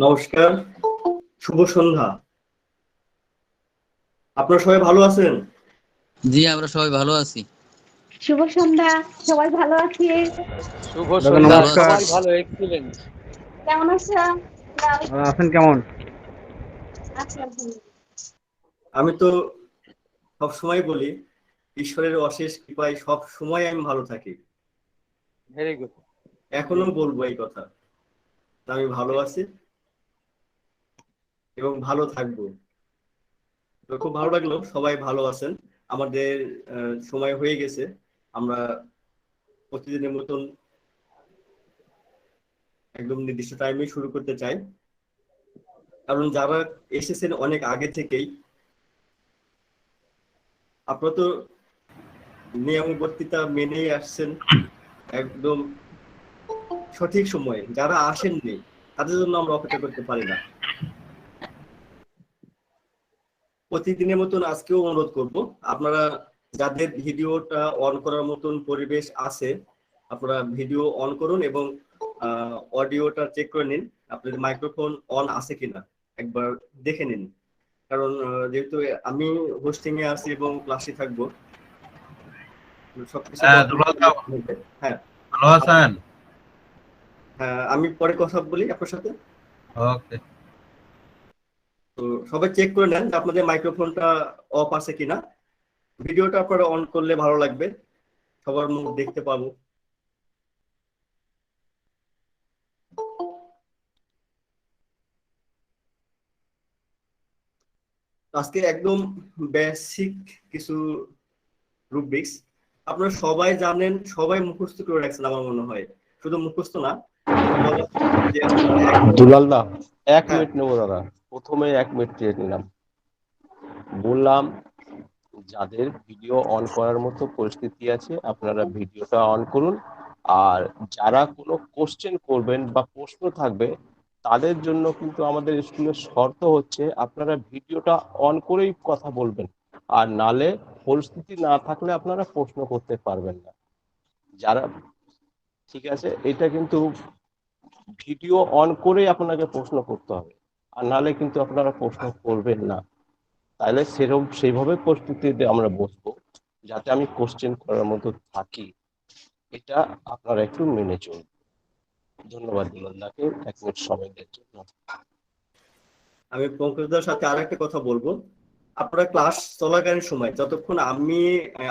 নমস্কার, শুভ সন্ধ্যা। আপনারা সবাই ভালো আছেন? জি, আমরা সবাই ভালো আছি। শুভ সন্ধ্যা, সবাই ভালো আছি। শুভ দাদা সন্ধ্যা, নমস্কার। সবাই ভালো, এক্সিলেন্ট। কেমন আছেন? আছেন কেমন? আছি আলহামদুলিল্লাহ। আমি তো সবসময় বলি, ঈশ্বরের অশেষ কৃপায় সব সময় আমি ভালো থাকি। Very good. এখনো বলবো এই কথা, আমি ভালো আছি এবং ভালো থাকবো। তো খুব ভালো লাগলো সবাই ভালো আছেন। আমাদের সময় হয়ে গেছে, আমরা প্রতিদিনের মতন একদম নির্দিষ্ট টাইমে শুরু করতে চাই, কারণ যারা এসেছেন অনেক আগে থেকেই, আপনারা তো নিয়মাবর্তিতা মেনেই আসছেন একদম সঠিক সময়ে। যারা আসেননি তাদের জন্য আমরা অপেক্ষা করতে পারি না। প্রতিদিনের মতন আজকেও অনুরোধ করব, আপনারা যাদের ভিডিওটা অন করার মতন পরিবেশ আছে, আপনারা ভিডিও অন করুন এবং অডিওটা চেক করে নিন আপনাদের মাইক্রোফোন অন আছে কিনা, একবার দেখে নিন। কারণ যেহেতু আমি হোস্টিং এ আছি এবং ক্লাসে থাকবো, সবকিছু হ্যাঁ ভালো আছেন? হ্যাঁ, আমি পরে কথা বলি আপনার সাথে। ওকে। তো সবাই চেক করে নেন যে আপনাদের মাইক্রোফোনটা অফ আছে কিনা। ভিডিওটা আপনারা অন করলে ভালো লাগবে, সবার মুখ দেখতে পাবো। আজকে একদম বেসিক কিছু রুব্রিক্স আপনারা সবাই জানেন, সবাই মুখস্থ করে রাখছেন আমার মনে হয়। শুধু মুখস্থ না, দুলাল দা, এক হ্যাঁ মিনিট নেবো দাদা। প্রথমে 1 মিনিট চেয়ে নিলাম। বললাম, যাদের ভিডিও অন করার মতো পরিস্থিতি আছে আপনারা ভিডিওটা অন করুন। আর যারা কোনো কোশ্চেন করবেন বা প্রশ্ন থাকবে তাদের জন্য কিন্তু আমাদের স্কুলের শর্ত হচ্ছে আপনারা ভিডিওটা অন করেই কথা বলবেন, আর নালে পরিস্থিতি না থাকলে আপনারা প্রশ্ন করতে পারবেন না। যারা, ঠিক আছে, এটা কিন্তু ভিডিও অন করেই আপনাকে প্রশ্ন করতে হবে, আর নালে কিন্তু আপনারা প্রশ্ন করবেন না। তাহলে সেইভাবে প্রস্তুতিতে আমরা বসবো যাতে আমি কোশ্চেন করার মতো থাকি। এটা আপনারা একটু মেনে চলুন। ধন্যবাদ দুলালদাকে 1 মিনিট সময় দেওয়ার জন্য। আমি পঙ্কজদার সাথে আর একটা কথা বলবো। আপনারা ক্লাস চলাকালীন সময় যতক্ষণ আমি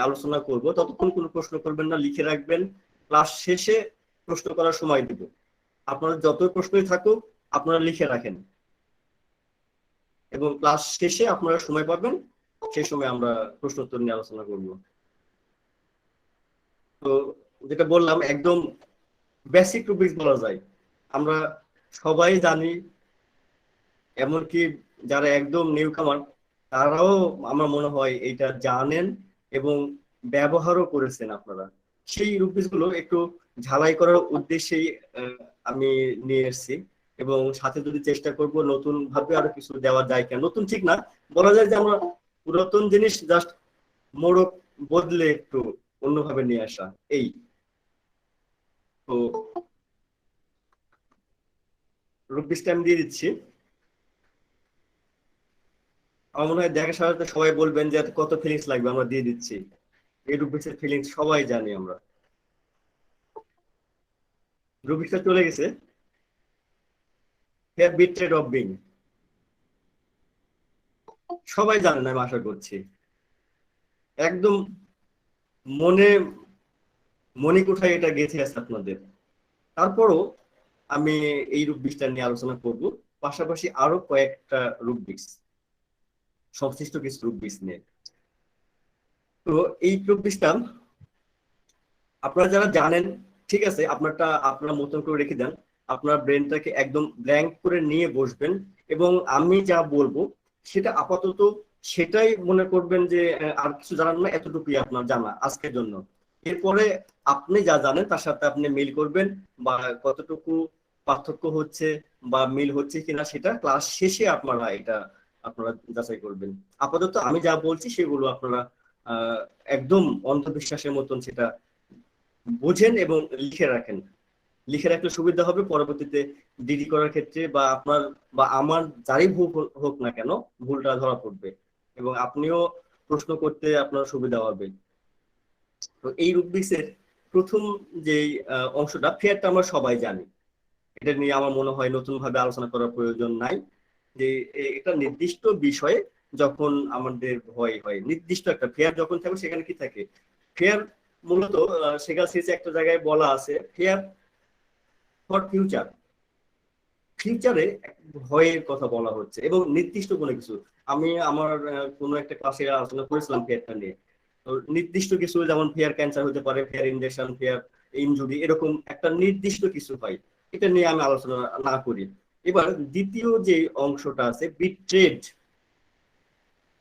আলোচনা করব ততক্ষণ কোনো প্রশ্ন করবেন না, লিখে রাখবেন। ক্লাস শেষে প্রশ্ন করার সময় দিব। আপনারা যত প্রশ্নই থাকুক আপনারা লিখে রাখেন এবং ক্লাস শেষে আপনারা সময় পাবেন, সেই সময় আমরা প্রশ্ন উত্তর নিয়ে আলোচনা করব। তো যেটা বললাম একদম বেসিক রুব্রিক্স বলা যায়, আমরা সবাই জানি, এমনকি যারা একদম নিউ কামার তারাও আমার মনে হয় এটা জানেন এবং ব্যবহারও করেছেন আপনারা। সেই রুব্রিক্স গুলো একটু ঝালাই করার উদ্দেশ্যেই আমি নিয়ে এসেছি এবং সাথে যদি চেষ্টা করব নতুন ভাবে আরো কিছু দেওয়া যায় কিনা। নতুন ঠিক না, বলা যায় যে আমরা পুরাতন জিনিস জাস্ট মোড়ক বদলে একটু অন্যভাবে নিয়ে আসা। এই তো রুব্রিক্সটা আমি দিয়ে দিচ্ছি। আমার মনে হয় দেখার সাথে সবাই বলবেন যে কত ফিলিংস লাগবে, আমরা দিয়ে দিচ্ছি। এই রুব্রিক্সের ফিলিংস সবাই জানি আমরা। রুব্রিক্সটা চলে গেছে। বিট্রেড অফ বিং সবাই জানেন আমি আশা করছি, একদম মনে মণিকোঠায় এটা গেঁথে আছে আপনাদের। তারপরও আমি এই রুব্রিক্সটা নিয়ে আলোচনা করব, পাশাপাশি আরো কয়েকটা রুব্রিক্স, সংশ্লিষ্ট কিছু রুব্রিক্স নিয়ে। তো এই রুব্রিক্সটা আপনারা যারা জানেন, ঠিক আছে, আপনারটা আপনার মতন করে রেখে দেন। আপনার ব্রেনটাকে একদম ব্ল্যাঙ্ক করে নিয়ে বসবেন এবং আমি যা বলবো সেটা আপাতত সেটাই মনে করবেন যে আর কিছু জানার না, এতটুকুই আপনার জানা আজকের জন্য। এরপরে আপনি যা জানেন তার সাথে আপনি মিল করবেন বা কতটুকু পার্থক্য হচ্ছে বা মিল হচ্ছে কিনা সেটা ক্লাস শেষে আপনারা এটা আপনারা যাচাই করবেন। আপাতত আমি যা বলছি সেগুলো আপনারা একদম অন্ধবিশ্বাসের মতন সেটা বুঝেন এবং লিখে রাখেন। লিখে রাখলে সুবিধা হবে পরবর্তীতে ডিডি করার ক্ষেত্রে, বা আপনার বা আমার যারই ভুল হোক না কেন ভুলটা ধরা পড়বে এবং আপনিও প্রশ্ন করতে আপনার সুবিধা হবে। তো এই রুব্রিক্সের প্রথম যে অংশটা, ফেয়ারটা আমরা সবাই জানি, এটা নিয়ে আমার মনে হয় নতুন ভাবে আলোচনা করার প্রয়োজন নাই। যে এটা নির্দিষ্ট বিষয়ে যখন আমাদের ভয় হয়, নির্দিষ্ট একটা ফেয়ার যখন থাকবে সেখানে কি থাকে, ফেয়ার মূলত সেখানে শেষে একটা জায়গায় বলা আছে ফেয়ার ফর ফিউচার, ফিউচারে ভয়ের কথা বলা হচ্ছে এবং নির্দিষ্ট কোনো কিছু। আমি আমার কোনো একটা ক্লাসে আলোচনা করেছিলাম ফেয়ারটা নিয়ে। তো নির্দিষ্ট কিছু যেমন ফেয়ার ক্যান্সার হতে পারে, ফেয়ার ইনজেকশন, ফেয়ার ইনজুরি, এরকম একটা নির্দিষ্ট কিছু হয়, এটা নিয়ে আমি আলোচনা না করি। এবার দ্বিতীয় যে অংশটা আছে বিট্রেড।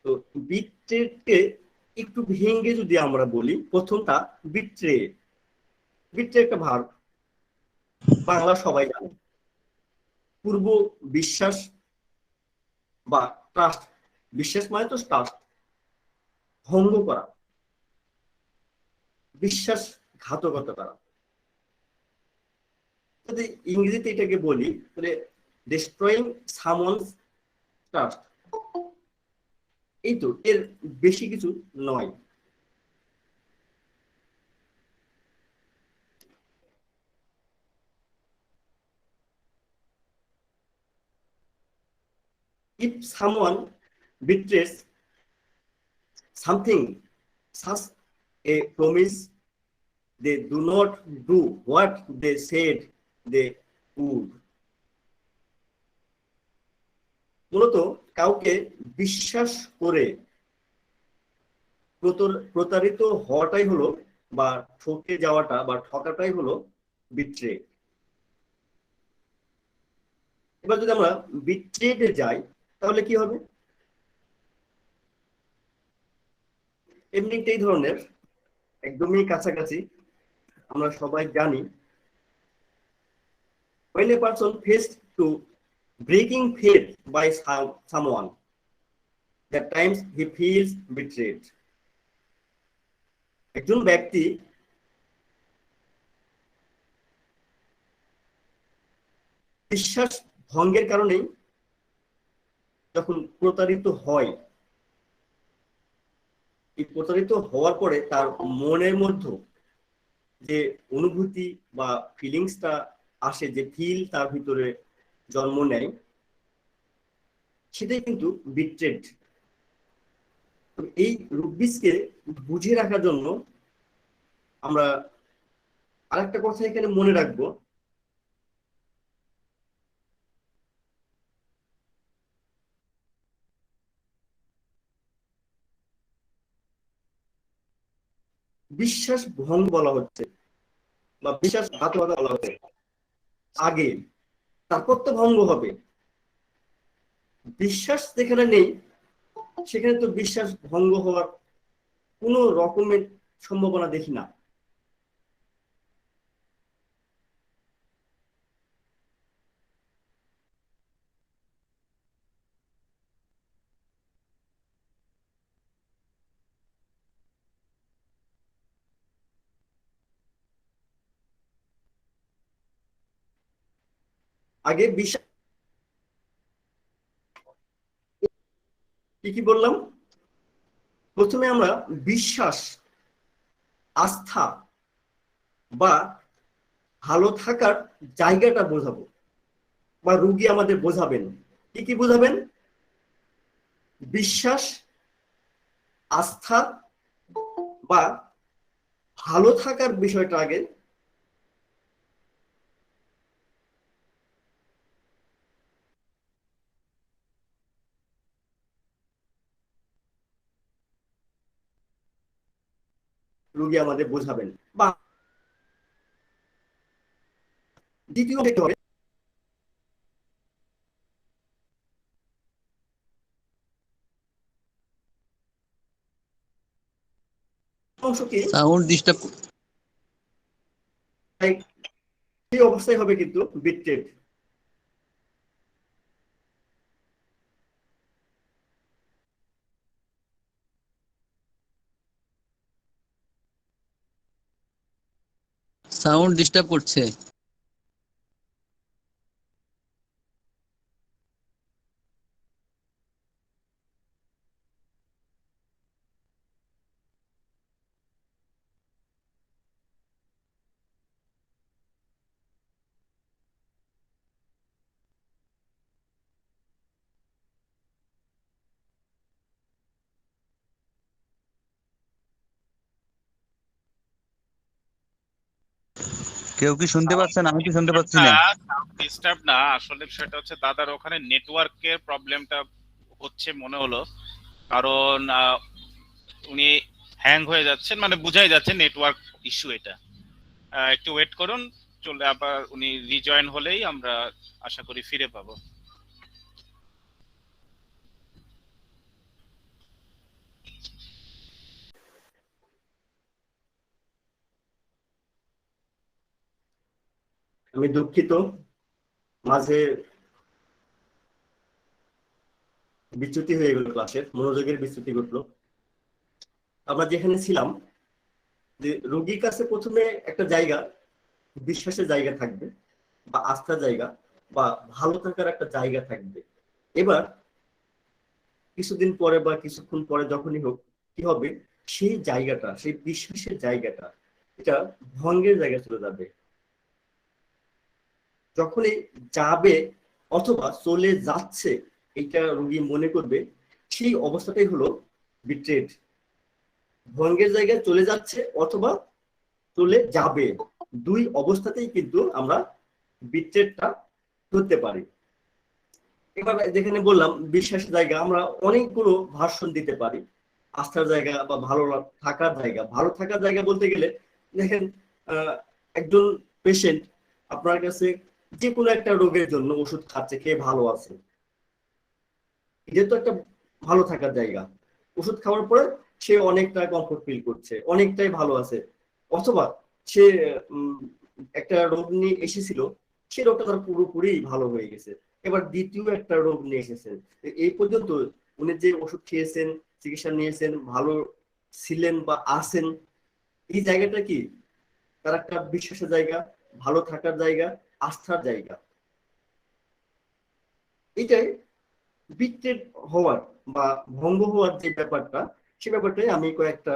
তো বিট্রেডকে একটু ভেঙে যদি আমরা বলি, প্রথমটা বিট্রে, বিট্রে একটা ভার্ব, বাংলা সবাই জানে, পূর্ব বিশ্বাস বা ট্রাস্ট, বিশ্বাস মানে তো ট্রাস্ট, ভঙ্গ করা, বিশ্বাসঘাতকতা করা। যদি ইংরেজিতে এটাকে বলি তাহলে ডিস্ট্রয়িং সামওয়ানস ট্রাস্ট। এই তো, এর বেশি কিছু নয়। If someone betrays something, such a promise, they do not do what they said they would. মূলত কাউকে বিশ্বাস করে প্রতারিত হওয়াটাই হলো, বা ঠকে যাওয়াটা বা ঠকাটাই হলো বিট্রে। এবার যদি আমরা বিট্রেডে যাই তাহলে কি হবে, এমনিতেই ধরনের একদমই কাছাকাছি। আমরা সবাই জানি when a person faced to breaking faith by someone, that times he feels betrayed. একজন ব্যক্তি বিশ্বাস ভঙ্গের কারণেই যখন প্রতারিত হয়, এই প্রতারিত হওয়ার পরে তার মনের মধ্যে যে অনুভূতি বা ফিলিংসটা আসে, যে ফিল তার ভিতরে জন্ম নেয়, সেটাই কিন্তু বিট্রেড। এই রুব্রিক্সকে বুঝে রাখার জন্য আমরা আরেকটা কথা এখানে মনে রাখবো, বিশ্বাস ভঙ্গ বলা হচ্ছে বা বিশ্বাসঘাতকতা বলা হচ্ছে আগে, তারপর তো ভঙ্গ হবে। বিশ্বাস যেখানে নেই সেখানে তো বিশ্বাস ভঙ্গ হওয়ার কোনো রকমের সম্ভাবনা দেখি না। আগে বিশ্বাস, কি কি বললাম, প্রথমে আমরা বিশ্বাস, আস্থা বা ভালো থাকার জায়গাটা বোঝাবো, বা রুগী আমাদের বোঝাবেন। কি কি বোঝাবেন, বিশ্বাস, আস্থা বা ভালো থাকার বিষয়টা আগে রুগী আমাদের বোঝাবেন। বা দ্বিতীয় দেখতে হবে অংশকে, সাউন্ড ডিস্টার্ব। সেই অবস্থায় হবে কিন্তু বিট্রেড। সাউন্ড ডিস্টার্ব করছে। কেউ কি শুনতে পাচ্ছেন? আমি কি শুনতে পাচ্ছি না। ডিস্টার্ব না, আসলে বিষয়টা হচ্ছে দাদার ওখানে নেটওয়ার্কের প্রবলেমটা হচ্ছে মনে হলো, কারণ উনি হ্যাং হয়ে যাচ্ছেন, মানে বুঝাই যাচ্ছে নেটওয়ার্ক ইস্যু এটা। একটু ওয়েট করুন, চলে আবার উনি রিজয়েন হলেই আমরা আশা করি ফিরে পাবো। আমি দুঃখিত, মাঝে বিচ্যুতি হয়ে গেল, ক্লাসের মনোযোগের বিচ্যুতি ঘটলো। আমরা যেখানে ছিলাম, যে রোগীর কাছে প্রথমে একটা জায়গা, বিশ্বাসের জায়গা থাকবে বা আস্থার জায়গা বা ভালো থাকার একটা জায়গা থাকবে। এবার কিছুদিন পরে বা কিছুক্ষণ পরে যখনই হোক, কি হবে, সেই জায়গাটা, সেই বিশ্বাসের জায়গাটা, এটা ভঙ্গের জায়গা চলে যাবে। যখনই যাবে অথবা চলে যাচ্ছে, এটা রোগী মনে করবে, সেই অবস্থাটাই হলো বিট্রেড। ভঙ্গের জায়গায় চলে যাচ্ছে অথবা চলে যাবে, দুই অবস্থাতেই কিন্তু আমরা বিট্রেডটা ধরতে পারি। এবার যেখানে বললাম বিশ্বাসের জায়গা, আমরা অনেকগুলো ভার্সন দিতে পারি। আস্থার জায়গা বা ভালো থাকার জায়গা। ভালো থাকার জায়গা বলতে গেলে দেখেন, একজন পেশেন্ট আপনার কাছে যে কোনো একটা রোগের জন্য ওষুধ খাচ্ছে, খেয়ে ভালো আছে, এটা তো একটা ভালো থাকার জায়গা। ওষুধ খাওয়ার পরে সে অনেকটা কমফোর্ট ফিল করছে, অনেকটাই ভালো আছে। অথবা সে একটা রোগ নিয়ে এসেছিল, সেই রোগটা তার পুরোপুরি ভালো হয়ে গেছে, এবার দ্বিতীয় একটা রোগ নিয়ে এসেছেন। এই পর্যন্ত উনি যে ওষুধ খেয়েছেন, চিকিৎসা নিয়েছেন, ভালো ছিলেন বা আছেন, এই জায়গাটা কি তার একটা বিশ্বাসের জায়গা, ভালো থাকার জায়গা, আস্থার জায়গা। এটাই বিট্রেড হওয়ার বা ভঙ্গ হওয়ার যে ব্যাপারটা, সে ব্যাপারটাই আমি কয়েকটা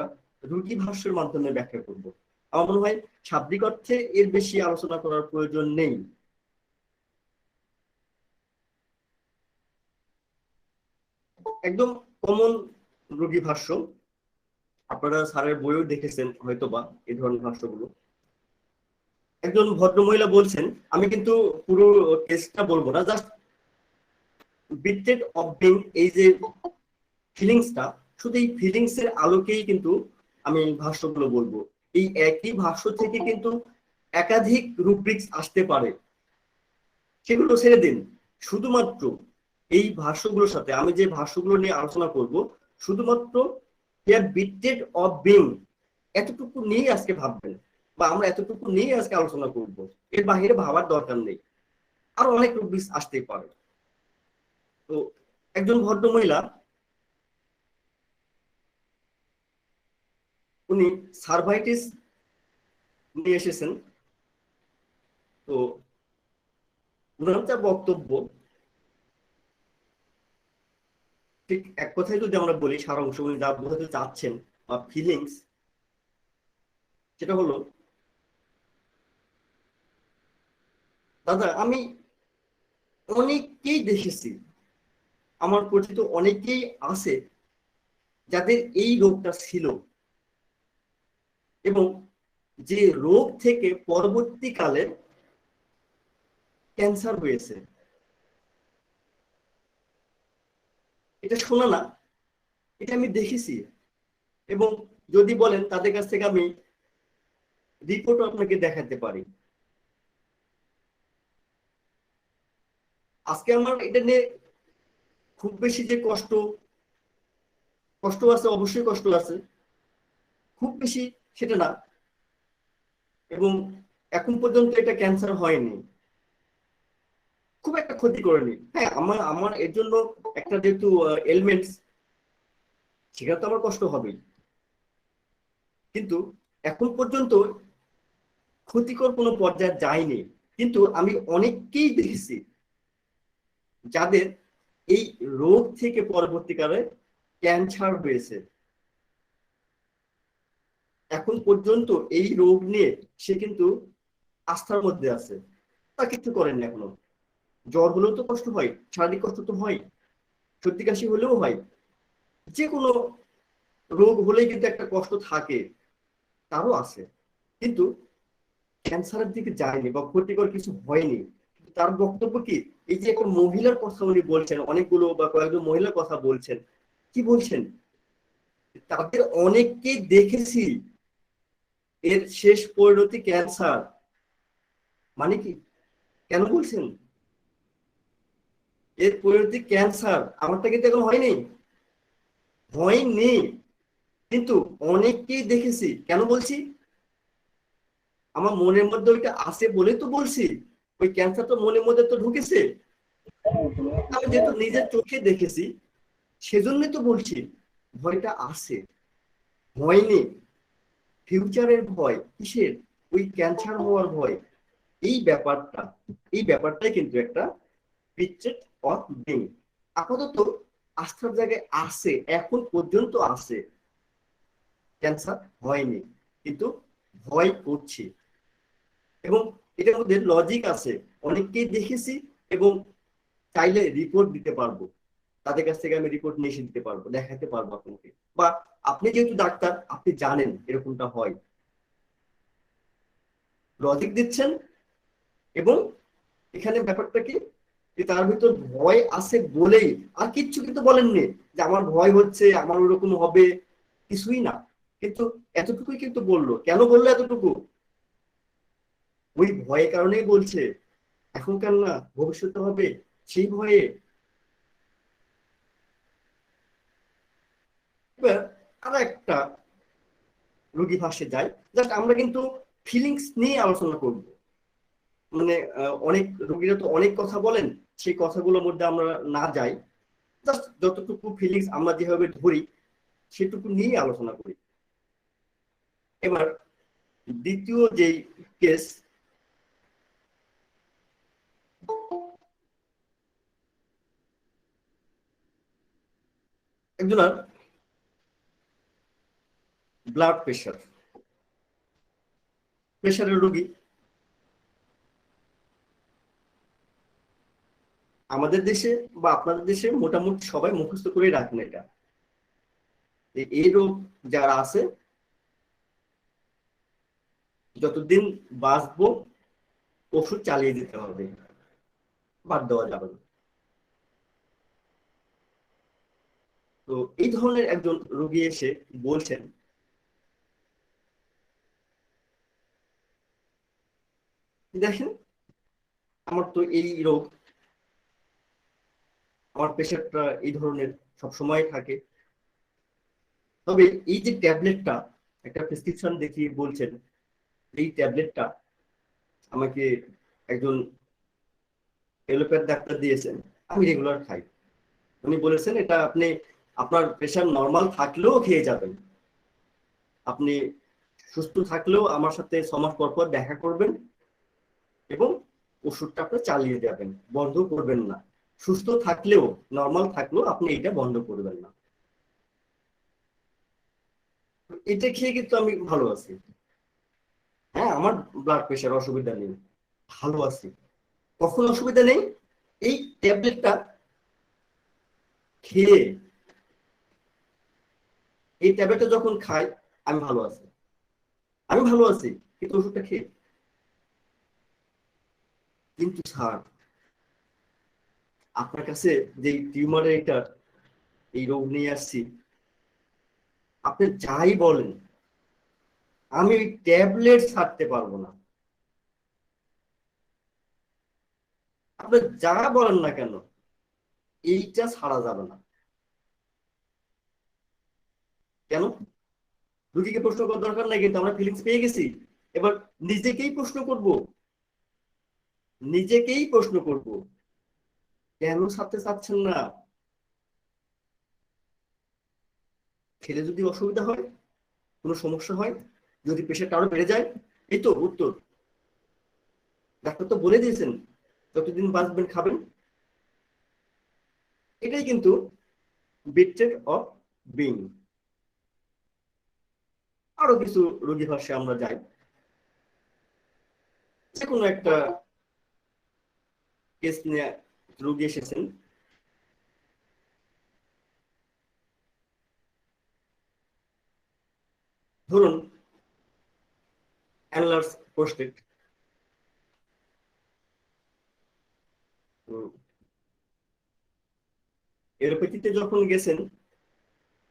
রুটি ভাষ্যের মাধ্যমে ব্যাখ্যা করব। আমার মনে হয় শাব্দিক অর্থে এর বেশি আলোচনা করার প্রয়োজন নেই। একদম কমন রুটি ভাষ্য, আপনারা স্যারের বইও দেখেছেন হয়তোবা এই ধরনের ভাষ্যগুলো। একজন ভদ্রমহিলা বলছেন, আমি কিন্তু পুরো টেস্টটা বলবো না, জাস্ট বিট্রেড অফ বিং, এই যে ফিলিংসটা, শুধু এই ফিলিংস এর আলোকেই কিন্তু আমি ভাষ্যগুলো বলবো। এই একই ভাষ্য থেকে কিন্তু একাধিক রুব্রিক্স আসতে পারে, সেগুলো ছেড়ে দিন। শুধুমাত্র এই ভাষ্যগুলোর সাথে আমি যে ভাষ্যগুলো নিয়ে আলোচনা করব, শুধুমাত্র বিট্রেড অফ বিং এতটুকু নিয়ে আজকে ভাববেন, বা আমরা এতটুকু নিয়ে আজকে আলোচনা করব, এর বাহিরে ভাবার দরকার নেই। আরো অনেক রুব্রিক্স আসতেই পারে। তো একজন ভদ্রমহিলা, উনি সার্ভাইটিস নিয়ে এসেছেন। তো ওনার যা বক্তব্য, ঠিক এক কথায় যদি আমরা বলি, সারাংশ উনি যা বোঝাতে চাচ্ছেন বা ফিলিংস, সেটা হলো, দাদা আমি অনেককেই দেখেছি, আমার পরিচিত অনেকেই আছে যাদের এই রোগটা ছিল, এবং যে রোগ থেকে পরবর্তীকালে ক্যান্সার হয়েছে। এটা শোনা না, এটা আমি দেখেছি। এবং যদি বলেন তাদের কাছ থেকে আমি রিপোর্টও আপনাকে দেখাতে পারি। আজকে আমার এটা নিয়ে খুব বেশি যে কষ্ট আছে, অবশ্যই কষ্ট আছে, খুব বেশি সেটা না। এবং এখন পর্যন্ত এটা ক্যান্সার হয়নি, খুব একটা ক্ষতি করেনি। হ্যাঁ, আমার এর জন্য একটা যেহেতু এলিমেন্টস, সেটা তো আমার কষ্ট হবেই, কিন্তু এখন পর্যন্ত ক্ষতিকর কোনো পর্যায়ে যায়নি। কিন্তু আমি অনেককেই দেখেছি যাদের এই রোগ থেকে পরবর্তীকালে ক্যান্সার হয়েছে। এখন পর্যন্ত এই রোগ নিয়ে সে কিন্তু আস্থার মধ্যে আছে, তা কিছু করেননি এখনো। জ্বর হলেও তো কষ্ট হয়, শারীরিক কষ্ট তো হয়, সর্দি কাশি হলেও হয়, যে কোনো রোগ হলেই কিন্তু একটা কষ্ট থাকে, তারও আছে। কিন্তু ক্যান্সারের দিকে যায়নি বা ক্ষতিকর কিছু হয়নি। তার বক্তব্য কি, এই যে একটা মহিলার কথা উনি বলছেন, অনেকগুলো বা কয়েকজন মহিলার কথা বলছেন, কি বলছেন, তাদের অনেককেই দেখেছি এর শেষ পরিণতি ক্যান্সার। মানে কি, কেন বলছেন এর পরিণতি ক্যান্সার? আমারটা কিন্তু এখন হয়নি, হয়নি, কিন্তু অনেককেই দেখেছি। কেন বলছি, আমার মনের মধ্যে ওইটা আছে বলে তো বলছি। ওই ক্যান্সার তো মনের মধ্যে তো ঢুকেছে, আমি যেহেতু নিজের চোখে দেখেছি সেজন্যই তো বলছি ভয়টা আছে, হয়নি। ফিউচারের ভয় কিসের, ওই ক্যান্সার হওয়ার ভয়। এই ব্যাপারটা, এই ব্যাপারটাই কিন্তু একটা পিকচার অফ বিং। আপাতত আস্থার জায়গায় আছে, এখন পর্যন্ত আছে, ক্যান্সার হয়নি, কিন্তু ভয় করছি। এবং এটার মধ্যে লজিক আছে, অনেককেই দেখেছি এবং চাইলে রিপোর্ট দিতে পারবো, তাদের কাছ থেকে আমি রিপোর্ট নিয়ে এসে দিতে পারবো, দেখাতে পারবো আপনাকে। বা আপনি যেহেতু ডাক্তার, আপনি জানেন এরকমটা হয়, লজিক দিচ্ছেন। এবং এখানে ব্যাপারটা কি, যে তার ভিতর ভয় আছে বলেই, আর কিচ্ছু কিন্তু বলেননি যে আমার ভয় হচ্ছে, আমার ওরকম হবে, কিছুই না। কিন্তু এতটুকুই কিন্তু বললো। কেন বললো এতটুকু, ওই ভয়ের কারণেই বলছে, এখনকার না ভবিষ্যতে হবে, সেই ভয়ে। এবার আর একটা রোগী ভাষে যাই, জাস্ট আমরা কিন্তু ফিলিংস নিয়ে আলোচনা করব। মানে অনেক রোগীরা তো অনেক কথা বলেন, সেই কথাগুলোর মধ্যে আমরা না যাই, জাস্ট যতটুকু ফিলিংস আমরা যেভাবে ধরি সেটুকু নিয়ে আলোচনা করি। এবার দ্বিতীয় যেই কেস, একজনের ব্লাড প্রেশার, প্রেশারের রোগী। আমাদের দেশে বা আপনাদের দেশে মোটামুটি সবাই মুখস্থ করে রাখেন এটা, এই রোগ যারা আছে, যতদিন বাঁচবো ওষুধ চালিয়ে দিতে হবে, বাদ দেওয়া যাবে না। তো এই ধরনের একজন রোগী এসে বলছেন, দেখেন আমার তো এই রোগ, আমার প্রেশারটা এই ধরনের সবসময় থাকে, তবে এই যে ট্যাবলেটটা, একটা প্রেসক্রিপশন দেখিয়ে বলছেন এই ট্যাবলেটটা আমাকে একজন এলোপ্যাথ ডাক্তার দিয়েছেন, আমি রেগুলার খাই। উনি বলেছেন এটা আপনি আপনার প্রেশার নর্মাল থাকলেও খেয়ে যাবেন, আপনি সুস্থ থাকলেও আমার সাথে 6 মাস পর পর দেখা করবেন এবং ওষুধটা আপনি চালিয়ে যাবেন, বন্ধ করবেন না। সুস্থ থাকলেও, নর্মাল থাকলেও আপনি এটা বন্ধ করবেন না। এটা খেয়ে কিন্তু আমি ভালো আছি। হ্যাঁ, আমার ব্লাড প্রেশার অসুবিধা নেই, ভালো আছি। কখন অসুবিধা নেই, এই ট্যাবলেটটা খেয়ে, এই ট্যাবলেটটা যখন খাই আমি ভালো আছি, আমি ভালো আছি, কিন্তু ওষুধটা খেয়ে। কিন্তু স্যার, আপনার কাছে যে টিউমারের এটা, এই রোগ নিয়ে আসছি, আপনি যাই বলেন আমি ওই ট্যাবলেট ছাড়তে পারবো না। আপনি যা বলেন না কেন এইটা ছাড়া যাবে না। কেন? রুগীকে প্রশ্ন করার দরকার নাই, কিন্তু আমরা ফিলিংস পেয়ে গেছি। এবার নিজেকেই প্রশ্ন করব, নিজেকেই প্রশ্ন করব, কেন ছাড়তে চাচ্ছেন না? খেলে যদি অসুবিধা হয়, কোনো সমস্যা হয়, যদি প্রেশারটা আরো বেড়ে যায়, এই তো উত্তর। ডাক্তার তো বলে দিয়েছেন যতদিন বাঁচবেন খাবেন। এটাই কিন্তু বিট্রেট অফ বিং। আরো কিছু রোগী ভাষে আমরা যাই, যে কোনো একটা কেস নিয়ে রোগী এসেছেন, ধরুন অ্যানলার্স প্রোস্টেট, তো এলোপ্যাথিতে যখন গেছেন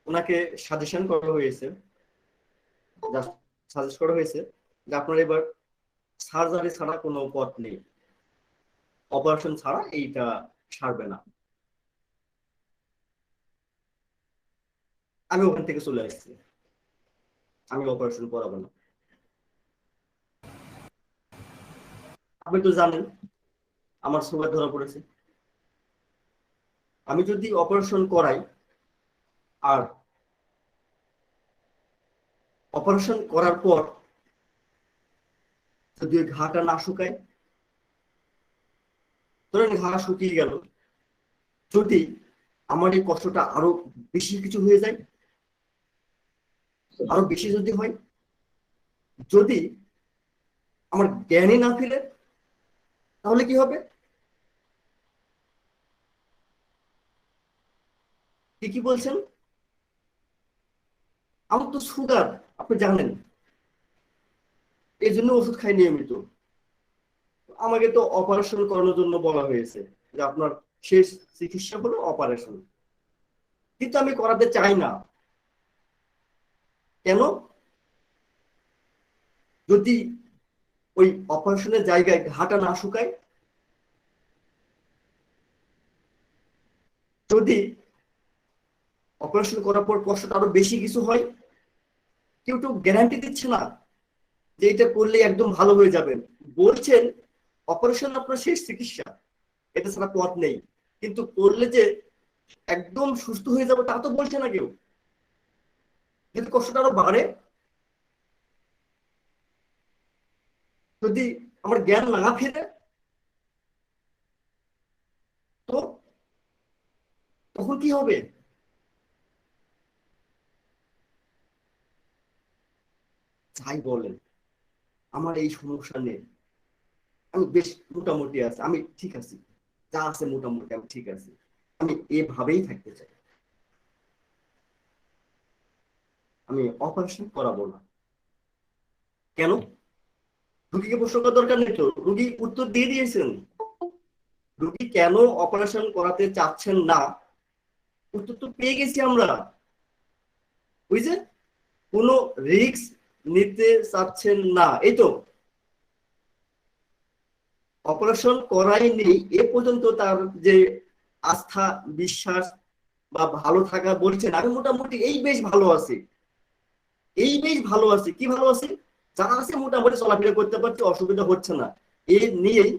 ওনাকে সাজেশন করা হয়েছে, সাজেস্ট করা হয়েছে যে আপনার এবার সার্জারি ছাড়া কোনো পথ নেই, অপারেশন ছাড়া এইটা সারবে না। আমি ওখান থেকে চলে আসছি, আমি অপারেশন করাবো না। আপনি তো জানেন আমার সুগার ধরা পড়েছে, আমি যদি অপারেশন করাই আর অপারেশন করার পর যদি ঘাটা না শুকায়, ধরেন ঘা শুকিয়ে গেল, যদি আমার এই কষ্টটা আরো বেশি কিছু হয়ে যায়, আরো বেশি যদি হয়, যদি আমার জ্ঞানই না ফিরে, তাহলে কি হবে? কি বলছেন? আমার তো সুগার, আপনি জানেন, এই জন্য ওষুধ খাই নিয়মিত। আমাকে তো অপারেশন করানোর জন্য বলা হয়েছে যে আপনার শেষ চিকিৎসা হলো অপারেশন, কিন্তু আমি করাতে চাই না। কেন? যদি ওই অপারেশনের জায়গায় ঘাটা না শুকায়, যদি অপারেশন করার পর কষ্টটা আরো বেশি কিছু হয়, কেউ তো গ্যারান্টি দিচ্ছে না যে এটা করলে একদম ভালো হয়ে যাবেন। বলছেন অপারেশন আপনার শেষ চিকিৎসা, এটা ছাড়া পথ নেই, কিন্তু করলে যে একদম সুস্থ হয়ে যাবে তা তো বলছে না কেউ। যদি কষ্টটা আরো বাড়ে, যদি আমার জ্ঞান না ফেরে, তো তখন কি হবে? যাই বলেন, আমার এই সমস্যা নেই, আমি বেশ মোটামুটি আছি, আমি ঠিক আছি, যা আছে মোটামুটি আমি ঠিক আছি, আমি এভাবেই থাকতে চাই। আমি অপারেশন করাবো না। কেন? রুগীকে প্রশ্ন করার দরকার নেই তো, রুগী উত্তর দিয়ে দিয়েছেন। রুগী কেন অপারেশন করাতে চাচ্ছেন না, উত্তর তো পেয়ে গেছি আমরা। বুঝছেন? কোনো রিস্ক নিতে চাচ্ছেন না, এই তো। অপারেশন করাইনি এ পর্যন্ত তার যে আস্থা, বিশ্বাস বা ভালো থাকা, বলছেন আমি মোটামুটি এই বেশ ভালো আছি, এই বেশ ভালো আছি। কি ভালো আছি? যা আছে মোটামুটি চলাফেরা করতে পারছি, অসুবিধা হচ্ছে না, এই নিয়েই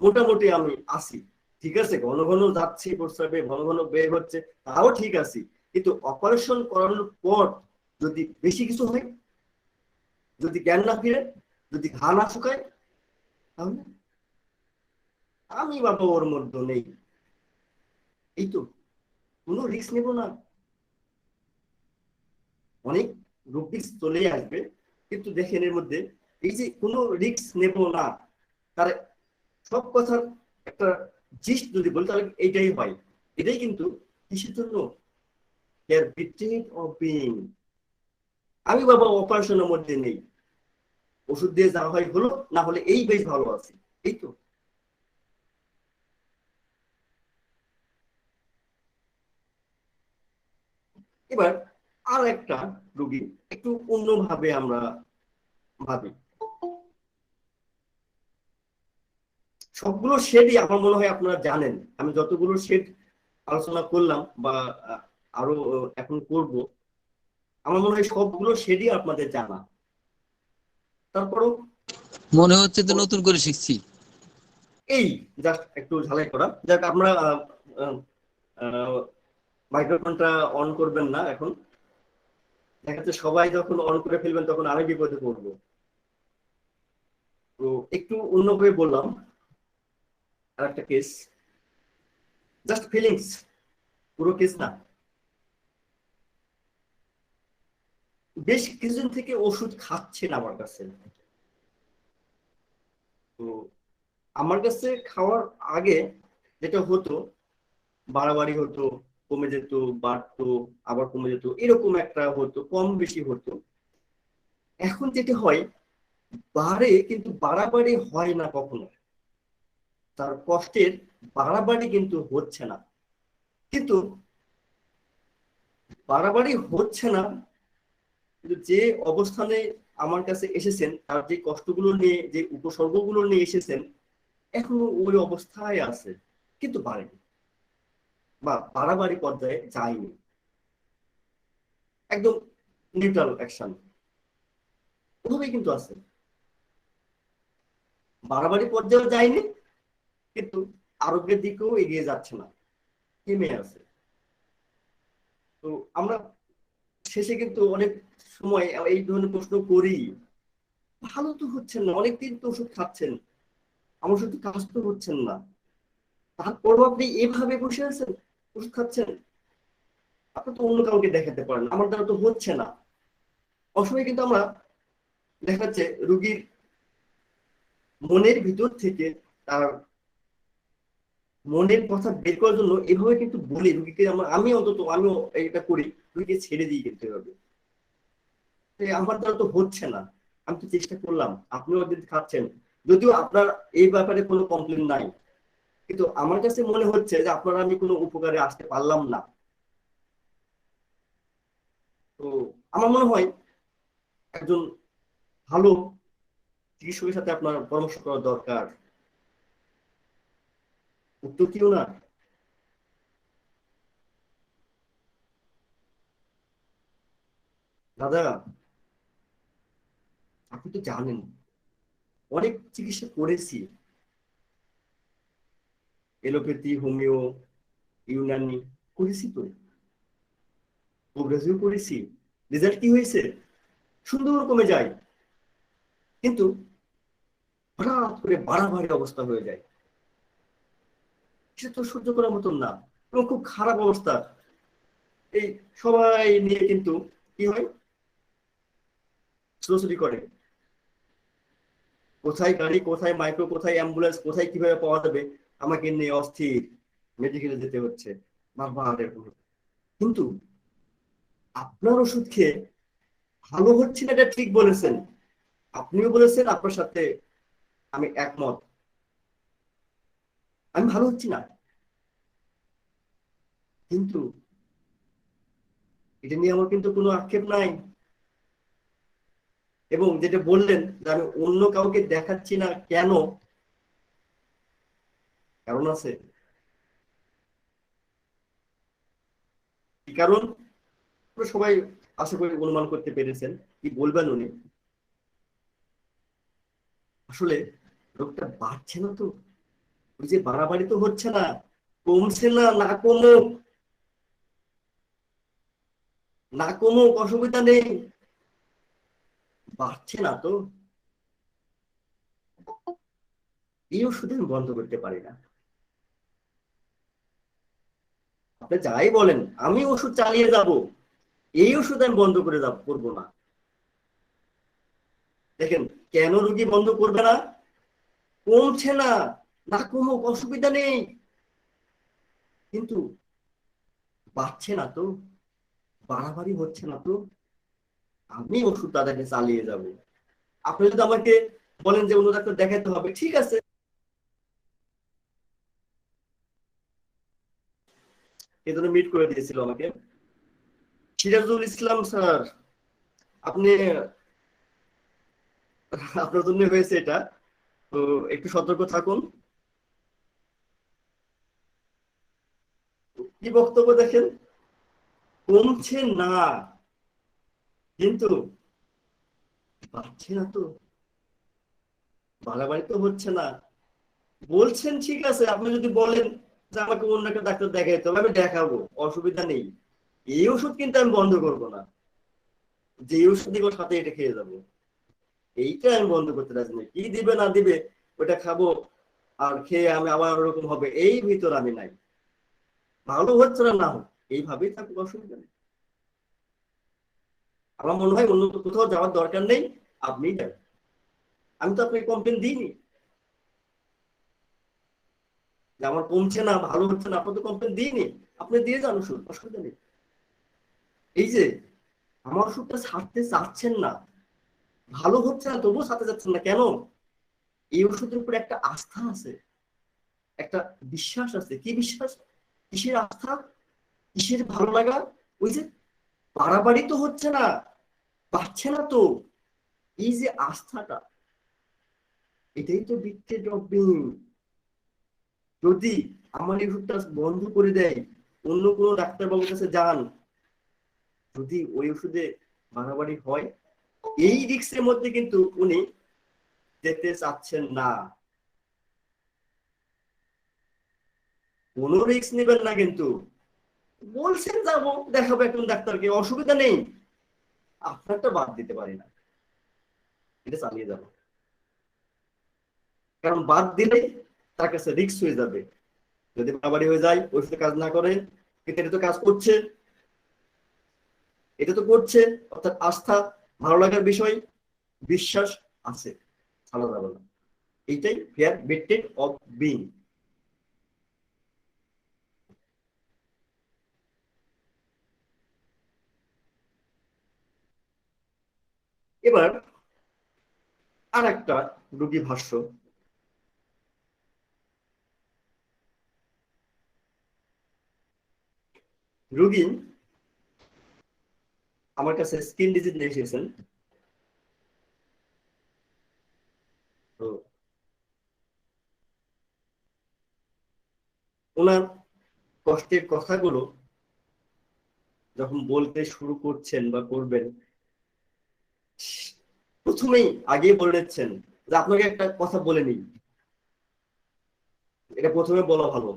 মোটামুটি আমি আছি। ঠিক আছে, ঘন ঘন যাচ্ছি প্রস্রাবে, ঘন ঘন বের হচ্ছে, তাও ঠিক আছে। কিন্তু অপারেশন করানোর পর যদি বেশি কিছু হয়, যদি জ্ঞান না ফিরে, যদি ঘা না শুকায়, তাহলে আমি বাবা ওর মধ্যে নেই। এই তো, কোনো রিস্ক নেব না। অনেক রিস্ক চলে আসবে, কিন্তু দেখেন এর মধ্যে এই যে কোনো রিস্ক নেব না, তার সব কথার একটা জিস্ট যদি বলি তাহলে এইটাই হয়। এটাই কিন্তু কিসের জন্য? আমি বাবা অপারেশনের মধ্যে নেই, ওষুধ দিয়ে যা হয় হলো, না হলে এই বেশ ভালো আছে। এই তো। এবার আর একটা রোগী একটু অন্যভাবে আমরা ভাবি। সবগুলো শেডই আমার মনে হয় আপনারা জানেন, আমি যতগুলো শেড আলোচনা করলাম বা আরো এখন করব, আমার মনে হয় সবগুলো শেডই আপনাদের জানা। তারপরও মনে হচ্ছে তো নতুন করে শিখছি। এই জাস্ট একটু ঝালাই করা যাক। আমরা মাইক্রোফোনটা অন করবেন না এখন, দেখা যাচ্ছে সবাই যখন অন করে ফেলবেন তখন আমি বিপদে পড়বো। তো একটু অন্যভাবে বললাম। আর একটা কেস, জাস্ট ফিলিংস, পুরো কেস না। বেশ কিছুদিন থেকে ওষুধ খাচ্ছেন আমার কাছে। তো আমার কাছে খাওয়ার আগে যেটা হতো, বাড়াবাড়ি হতো, কমে যেত, বাড়তো, আবার কমে যেত, এরকম একটা হতো, কম বেশি হতো। এখন যেটা হয়, বাড়ে কিন্তু বাড়াবাড়ি হয় না কখনো। তার কষ্টের বাড়াবাড়ি কিন্তু হচ্ছে না, কিন্তু বাড়াবাড়ি হচ্ছে না, কিন্তু যে অবস্থানে আমার কাছে এসেছেন, তার যে কষ্টগুলো নিয়ে, যে উপসর্গগুলো নিয়ে এসেছেন, এখনো ওই অবস্থায় আছে, কিন্তু বাড়েনি বা বাড়াবাড়ি পর্যায়ে যায়নি, একদম নিউট্রাল অ্যাকশন ওভাবেই কিন্তু আছে, বাড়াবাড়ি পর্যায়ে যায়নি, কিন্তু আরোগ্যের দিকেও এগিয়ে যাচ্ছে না, থেমে আছে। তো আমরা শেষে কিন্তু অনেক সময় এই ধরনের প্রশ্ন করি, ভালো তো হচ্ছেন না, অনেকদিন তো ওষুধ খাচ্ছেন, আমার ওষুধ কাজ তো হচ্ছেন না, তারপরও আপনি এভাবে বসে আছেন, ওষুধ খাচ্ছেন, আপনি তো অন্য কাউকে দেখাতে পারেন, আমার দ্বারা তো হচ্ছে না। অসময় কিন্তু আমরা দেখা যাচ্ছে রুগীর মনের ভিতর থেকে তার মনের কথা বের করার জন্য এভাবে কিন্তু বলি রুগীকে, আমি অন্তত আমিও এটা করি, রুগীকে ছেড়ে দিই কিন্তু এভাবে, আমার দ্বারা তো হচ্ছে না, আমি তো চেষ্টা করলাম, আপনিও একদিন খাচ্ছেন, যদিও আপনার এই ব্যাপারে কোনো কমপ্লেন নাই, কিন্তু আমার কাছে মনে হচ্ছে যে আপনারা আমি কোনো উপকারে আসতে পারলাম না। তো আমার মনে হয় একজন ভালো চিকিৎসকের সাথে আপনার পরামর্শ করা দরকার, উত্তর কিও না? দাদা, আপনি তো জানেন অনেক চিকিৎসা করেছি, এলোপ্যাথি, হোমিও, ইউনানি করেছি, তো কবিরাজিও করেছি, রেজাল্ট কি হয়েছে? সুন্দর কমে যায়, কিন্তু হঠাৎ করে বাড়াবাড়ি অবস্থা হয়ে যায়, সেটা তো সহ্য করার মতন না, এবং খুব খারাপ অবস্থা। এই সবাই নিয়ে কিন্তু কি হয়, ছোটাছুটি করে, কোথায় গাড়ি, কোথায় মাইক্রো, কোথায় অ্যাম্বুলেন্স, কোথায় কিভাবে পাওয়া যাবে, আমাকে নিয়ে অস্থির, মেডিকেলে যেতে হচ্ছে বারবার এরকম। কিন্তু আপনার ওষুধ খেয়ে ভালো হচ্ছে না, এটা ঠিক বলেছেন, আপনিও বলেছেন, আপনার সাথে আমি একমত, আমি ভালো হচ্ছি না, কিন্তু এটা নিয়ে আমার কিন্তু কোনো আক্ষেপ নাই। এবং যেটা বললেন যে আমি অন্য কাউকে দেখাচ্ছি না, কেন? কারণ আছে, কি কারণ সবাই আশা করি অনুমান করতে পেরেছেন, কি বলবেন উনি। আসলে রোগটা বাড়ছে না, তো ওই যে বাড়াবাড়ি তো হচ্ছে না, কমছে না, না কমুক, না কমুক অসুবিধা নেই, বাড়ছে না তো, এই ওষুধ আমি বন্ধ করতে পারি না। আপনি যাই বলেন, আমি ওষুধ চালিয়ে যাব, এই ওষুধ আমি বন্ধ করে করবো না। দেখেন কেন রোগী বন্ধ করবে না, কমছে না, না কমুক অসুবিধা নেই, কিন্তু বাড়ছে না তো, বাড়াবাড়ি হচ্ছে না তো, আমি ওষুধ তাদেরকে চালিয়ে যাব। আপনি যদি আমাকে বলেন যে অন্য ডাক্তার দেখাতে হবে, ঠিক আছে, এজন্য মিট করে দিয়েছিল আমাকে সিরাজুল ইসলাম স্যার, আপনি, আপনার জন্য হয়েছে এটা, তো একটু সতর্ক থাকুন। কি বক্তব্য দেখেন, কমছে না, কিন্তু বাড়ছে না তো, বাড়াবাড়ি তো হচ্ছে না, বলছেন ঠিক আছে, আপনি যদি বলেন যে আমাকে অন্য একটা ডাক্তার দেখাইতে হবে, আমি দেখাবো, অসুবিধা নেই, এই ওষুধ কিন্তু আমি বন্ধ করবো না, যে ওষুধ দিব সাথে এটা খেয়ে যাবো, এইটা আমি বন্ধ করতে রাজি নেই। কি দিবে না দিবে ওটা খাবো, আর খেয়ে আমি আবার ওরকম হবে, এই ভিতর আমি নাই, ভালো হচ্ছে না, না হোক এইভাবেই থাকুক, অসুবিধা নেই। আমার মনে হয় অন্য কোথাও যাওয়ার দরকার নেই, আপনি যান, আমি তো আপনাকে কমপ্লেন দিইনি যে আমার কমছে না, ভালো হচ্ছে না, আপনার তো কমপ্লেন দিইনি, আপনি দিয়ে যান ওষুধ, অসুবিধা নেই। এই যে আমার ওষুধটা ছাড়তে চাচ্ছেন না, ভালো হচ্ছে না, তবুও ছাড়তে চাচ্ছেন না, কেন? এই ওষুধের উপর একটা আস্থা আছে, একটা বিশ্বাস আছে। কি বিশ্বাস? কিসের আস্থা? কিসের ভালো লাগা? ওই যে বাড়াবাড়ি তো হচ্ছে না, পাচ্ছে না তো, এই যে আস্থাটা, এটাই তো বিট্রেড অফ বিং। যদি আমার এই ওষুধটা বন্ধ করে দেয়, অন্য কোনো ডাক্তারবাবুর কাছে যান, যদি ওই ওষুধে বাড়াবাড়ি হয়, এই রিস্কের মধ্যে কিন্তু উনি যেতে চাচ্ছেন না। কোনো রিস্ক নেবেন না, কিন্তু বলছেন যাবো দেখাবো একজন ডাক্তারকে, অসুবিধা নেই, আপনারটা বাদ দিতে পারি না, এটা চালিয়ে যাবো। কারণ বাদ দিলে তার কাছে রিস্ক হয়ে যাবে, যদি বাড়াবাড়ি হয়ে যায়, ওষুধে কাজ না করে। কিন্তু এটা তো কাজ করছে, এটা তো করছে, অর্থাৎ আস্থা, ভালো লাগার বিষয়, বিশ্বাস আছে, ভালো যাবে না। এইটাই ফেয়ার বিট্রেড অফ বিং। এবার আর একটা রোগী ভাষ্য। রোগী আমার কাছে স্কিন ডিজিজ নিয়ে এসেছেন। তো ওনার কষ্টের কথাগুলো যখন বলতে শুরু করছেন বা করবেন, প্রথমেই আগে বলে নিচ্ছেন যে আপনাকে একটা কথা বলে নিই, এটা প্রথমে বলা ভালো।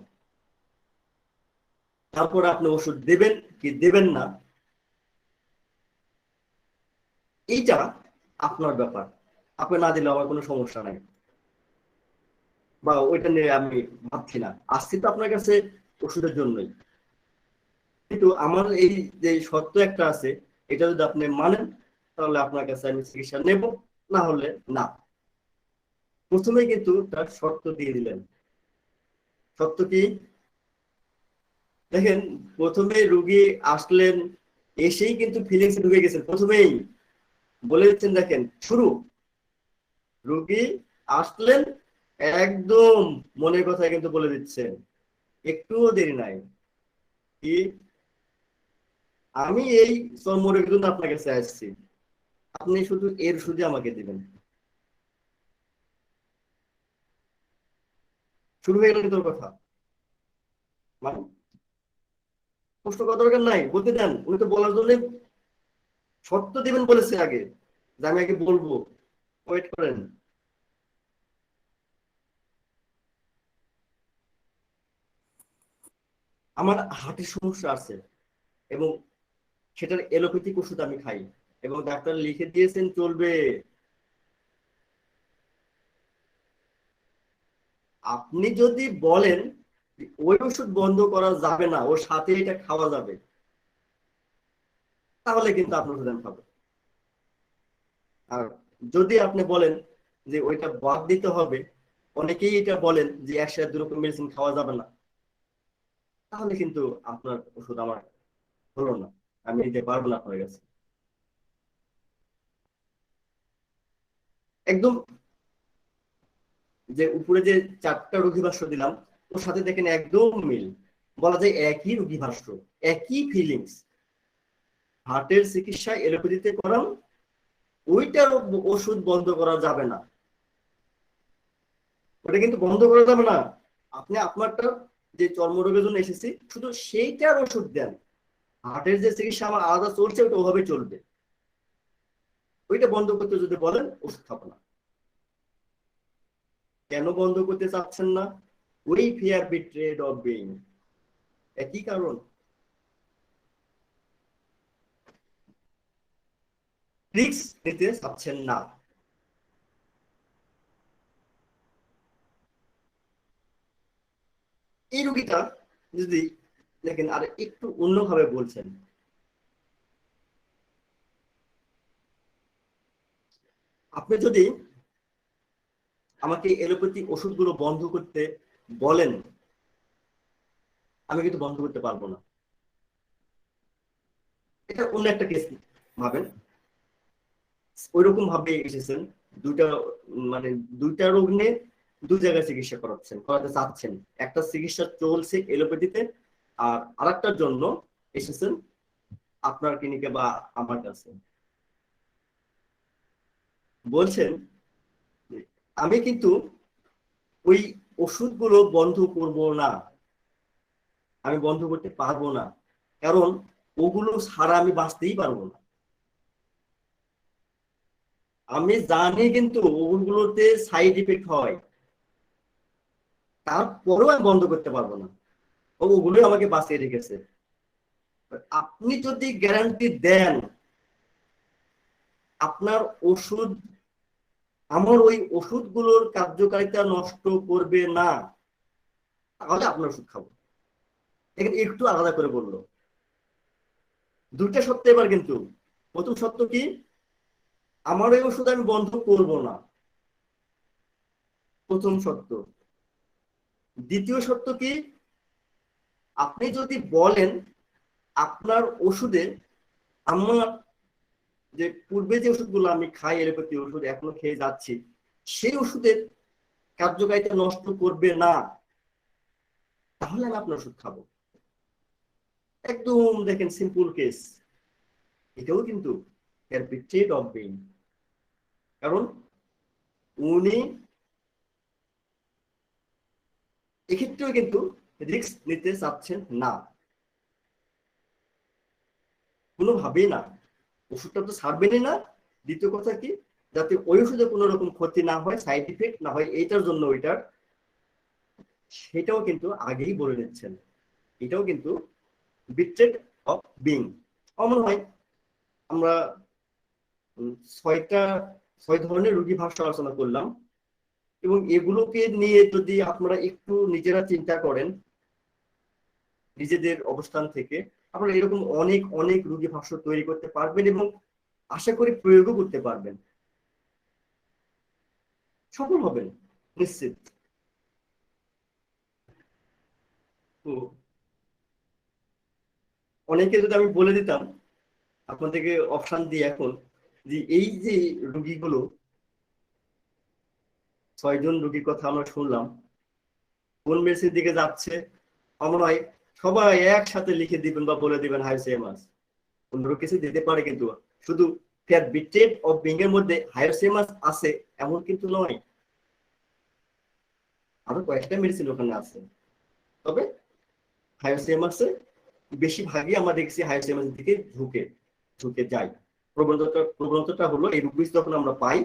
তারপরে আপনি ওষুধ দেবেন কি দেবেন না, এইটা আপনার ব্যাপার। আপনি না দিলে আমার কোনো সমস্যা নাই, বা ওইটা নিয়ে আমি ভাবছি না, আসছি তো আপনার কাছে ওষুধের জন্যই। কিন্তু আমার এই যে শর্ত একটা আছে, এটা যদি আপনি মানেন, তাহলে আপনার কাছে আমি চিকিৎসা নেব, না হলে না। প্রথমেই কিন্তু তার শর্ত দিয়ে দিলেন। শর্ত কি? দেখেন, প্রথমে রুগী আসলেন, এসেই কিন্তু ফিলিংস ঢুকে গেছেন, প্রথমেই বলে দিচ্ছেন। দেখেন শুরু, রুগী আসলেন, একদম মনের কথা কিন্তু বলে দিচ্ছেন, একটুও দেরি নাই। কি? আমি এই চর্মরোগের জন্য আপনার কাছে আসছি, আপনি শুধু এর ওষুধই আমাকে দিবেন। শুরু হয়ে গেল তোর কথা, মানে প্রশ্ন করার দরকার নাই, বলতে দেন। উনি তো বলার জন্য শর্ত দিবেন বলেছে আগে, যে আমি আগে বলবো, ওয়েট করেন। আমার হার্টের সমস্যা আছে, এবং সেটার এলোপ্যাথিক ওষুধ আমি খাই, এবং ডাক্তার লিখে দিয়েছেন চলবে। আপনি যদি বলেন ওই ওষুধ বন্ধ করা যাবে না, ওর সাথে এটা খাওয়া যাবে, তাহলে কিন্তু আপনার ওষুধ আমি খাবো। আর যদি আপনি বলেন যে ওইটা বাদ দিতে হবে, অনেকেই এটা বলেন যে একসাথে দুরকম মেডিসিন খাওয়া যাবে না, তাহলে কিন্তু আপনার ওষুধ আমার হলো না, আমি নিতে পারবো না আপনার কাছে। একদম যে উপরে যে 4টা রোগী ভাষ্য দিলাম, ওর সাথে দেখেন একদম মিল, বলা যায় একই রোগী ভাষ্য, একই ফিলিংস। হার্টের চিকিৎসা এলোপ্যাথিতে করান, ওইটার ওষুধ বন্ধ করা যাবে না, ওটা কিন্তু বন্ধ করা যাবে না। আপনি আপনারটা যে চর্মরোগের জন্য এসেছি, শুধু সেইটার ওষুধ দেন। হার্টের যে চিকিৎসা আমার আলাদা চলছে, ওটা ওভাবে চলবে। ওইটা বন্ধ করতে যদি বলেন, ওষুধ খাবো না। কেন বন্ধ করতে চাচ্ছেন না? ওই ফিয়ার বিট্রেড অফ বিং, একই কারণ। রিস্ক নিতে চাচ্ছেন না। এই রোগীটা যদি দেখেন আর একটু অন্যভাবে বলছেন, আপনি যদি আমাকে এলোপ্যাথি ওষুধগুলো বন্ধ করতে বলেন, আমি কিন্তু বন্ধ করতে পারবো না। এটা অন্য একটা কেস ভাবেন, ওইরকম ভাবে এসেছেন, দুইটা মানে দুইটা রোগ নিয়ে দু জায়গায় চিকিৎসা করাতে চাচ্ছেন। একটা চিকিৎসা চলছে এলোপ্যাথিতে, আর আরেকটার জন্য এসেছেন আপনার ক্লিনিকে বা আমার কাছে। বলছেন আমি কিন্তু ওই ওষুধগুলো বন্ধ করব না, আমি বন্ধ করতে পারবো না, কারণ ওগুলো ছাড়া আমি বাঁচতেই পারবো না। আমি জানি কিন্তু ওগুলোতে সাইড ইফেক্ট হয়, তারপরেও আমি বন্ধ করতে পারবো না, ওগুলোই আমাকে বাঁচিয়ে রেখেছে। আপনি যদি গ্যারান্টি দেন আপনার ওষুধ আমার ওই ওষুধগুলোর কার্যকারিতা নষ্ট করবে না, তাহলে আপনার ওষুধ খাবো। এখানে একটু আলাদা করে বললো, দুইটা সত্য এবার। কিন্তু প্রথম সত্য কি, আমার ওই ওষুধ আমি বন্ধ করব না, প্রথম সত্য। দ্বিতীয় সত্য কি, আপনি যদি বলেন আপনার ওষুধে, আমার যে পূর্বে যে ওষুধগুলো আমি খাই এলোপ্যাথি ওষুধ এখনো খেয়ে যাচ্ছি, সেই ওষুধের কার্যকারিতা নষ্ট করবে না, তাহলে আমি আপনার ওষুধ খাবো। একদম দেখেন সিম্পল কেস। এটাও কিন্তু ট্রেড অফ বেইন, কারণ উনি এক্ষেত্রেও কিন্তু রিস্ক নিতে চাচ্ছেন না, কোনোভাবেই না। ওষুধটা তো ছাড়বেনই না। দ্বিতীয় কথা কি, যাতে ওই ওষুধে কোনো রকম ক্ষতি না হয়, সাইড ইফেক্ট না হয়, এইটার জন্য ওইটার, সেটাও কিন্তু আগেই বলে নিচ্ছেন। এটাও কিন্তু বিট্রেড অফ বিং। আমার মনে হয় আমরা 6 ধরনের রোগী ভাষ্য আলোচনা করলাম, এবং এগুলোকে নিয়ে যদি আপনারা একটু নিজেরা চিন্তা করেন নিজেদের অবস্থান থেকে, আপনারা এরকম অনেক অনেক রোগী ভাষ্য তৈরি করতে পারবেন এবং আশা করি প্রয়োগও করতে পারবেন, সফল হবেন নিশ্চিত। তো অনেকে যদি আমি বলে দিতাম আপনাদেরকে অপশন দিয়ে এখন, যে এই যে রোগীগুলো 6 জন রোগীর কথা আমরা শুনলাম, কোন মেডিসিন দিকে যাচ্ছে, আমার নয় সবাই একসাথে লিখে দিবেন বা বলে দিবেন হাইসেমাস। অন্য কিছু দিতে পারে, কিন্তু শুধু বিট্রেড অফ বিং এর মধ্যে হাইসেমাস আছে এমন কিন্তু নয়, আরো কয়েকটা মেডিসিন ওখানে আছে। তবে হাইসেমাসে বেশিরভাগই আমরা দেখছি হাইসেমাস দিকে ঝুঁকে যায়। প্রবণতাটা হলো এই রোগী যখন আমরা পাই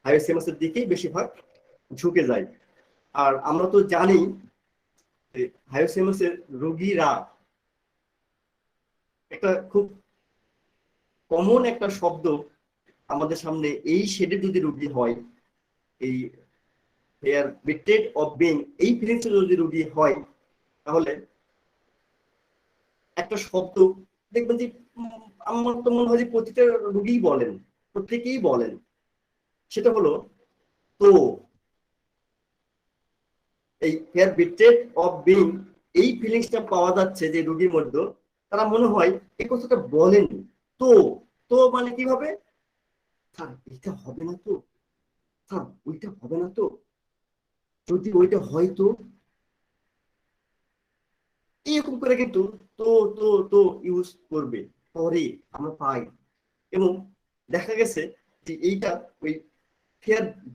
হাইসেমাসের দিকেই বেশিরভাগ ঝুঁকে যায়। আর আমরা তো জানি হাইসেমাসের রোগীরা একটা খুব কমন একটা শব্দ আমাদের সামনে, এই শেডে যদি রোগী হয়, এই বিট্রেড অফ বিং এই ফিলিংস যদি রোগী হয়, তাহলে একটা শব্দ দেখবেন যে আমার তো মনে হয় যে প্রতিটা রোগী বলেন, প্রত্যেকেই বলেন, সেটা হলো তো। এই বিট্রেড অফ বিং এই ফিলিংসটা পাওয়া যাচ্ছে যে রোগীর মধ্যে, তারা মনে হয় এই কথাটা বলেনি। তো তো মানে কিভাবে, স্যার এটা হবে না তো, স্যার ওইটা হবে না তো, যদি ওইটা হয় তো, এরকম করে কিন্তু তো তো তো ইউজ করবে। পরে আমরা পাই এবং দেখা গেছে যে এইটা ওই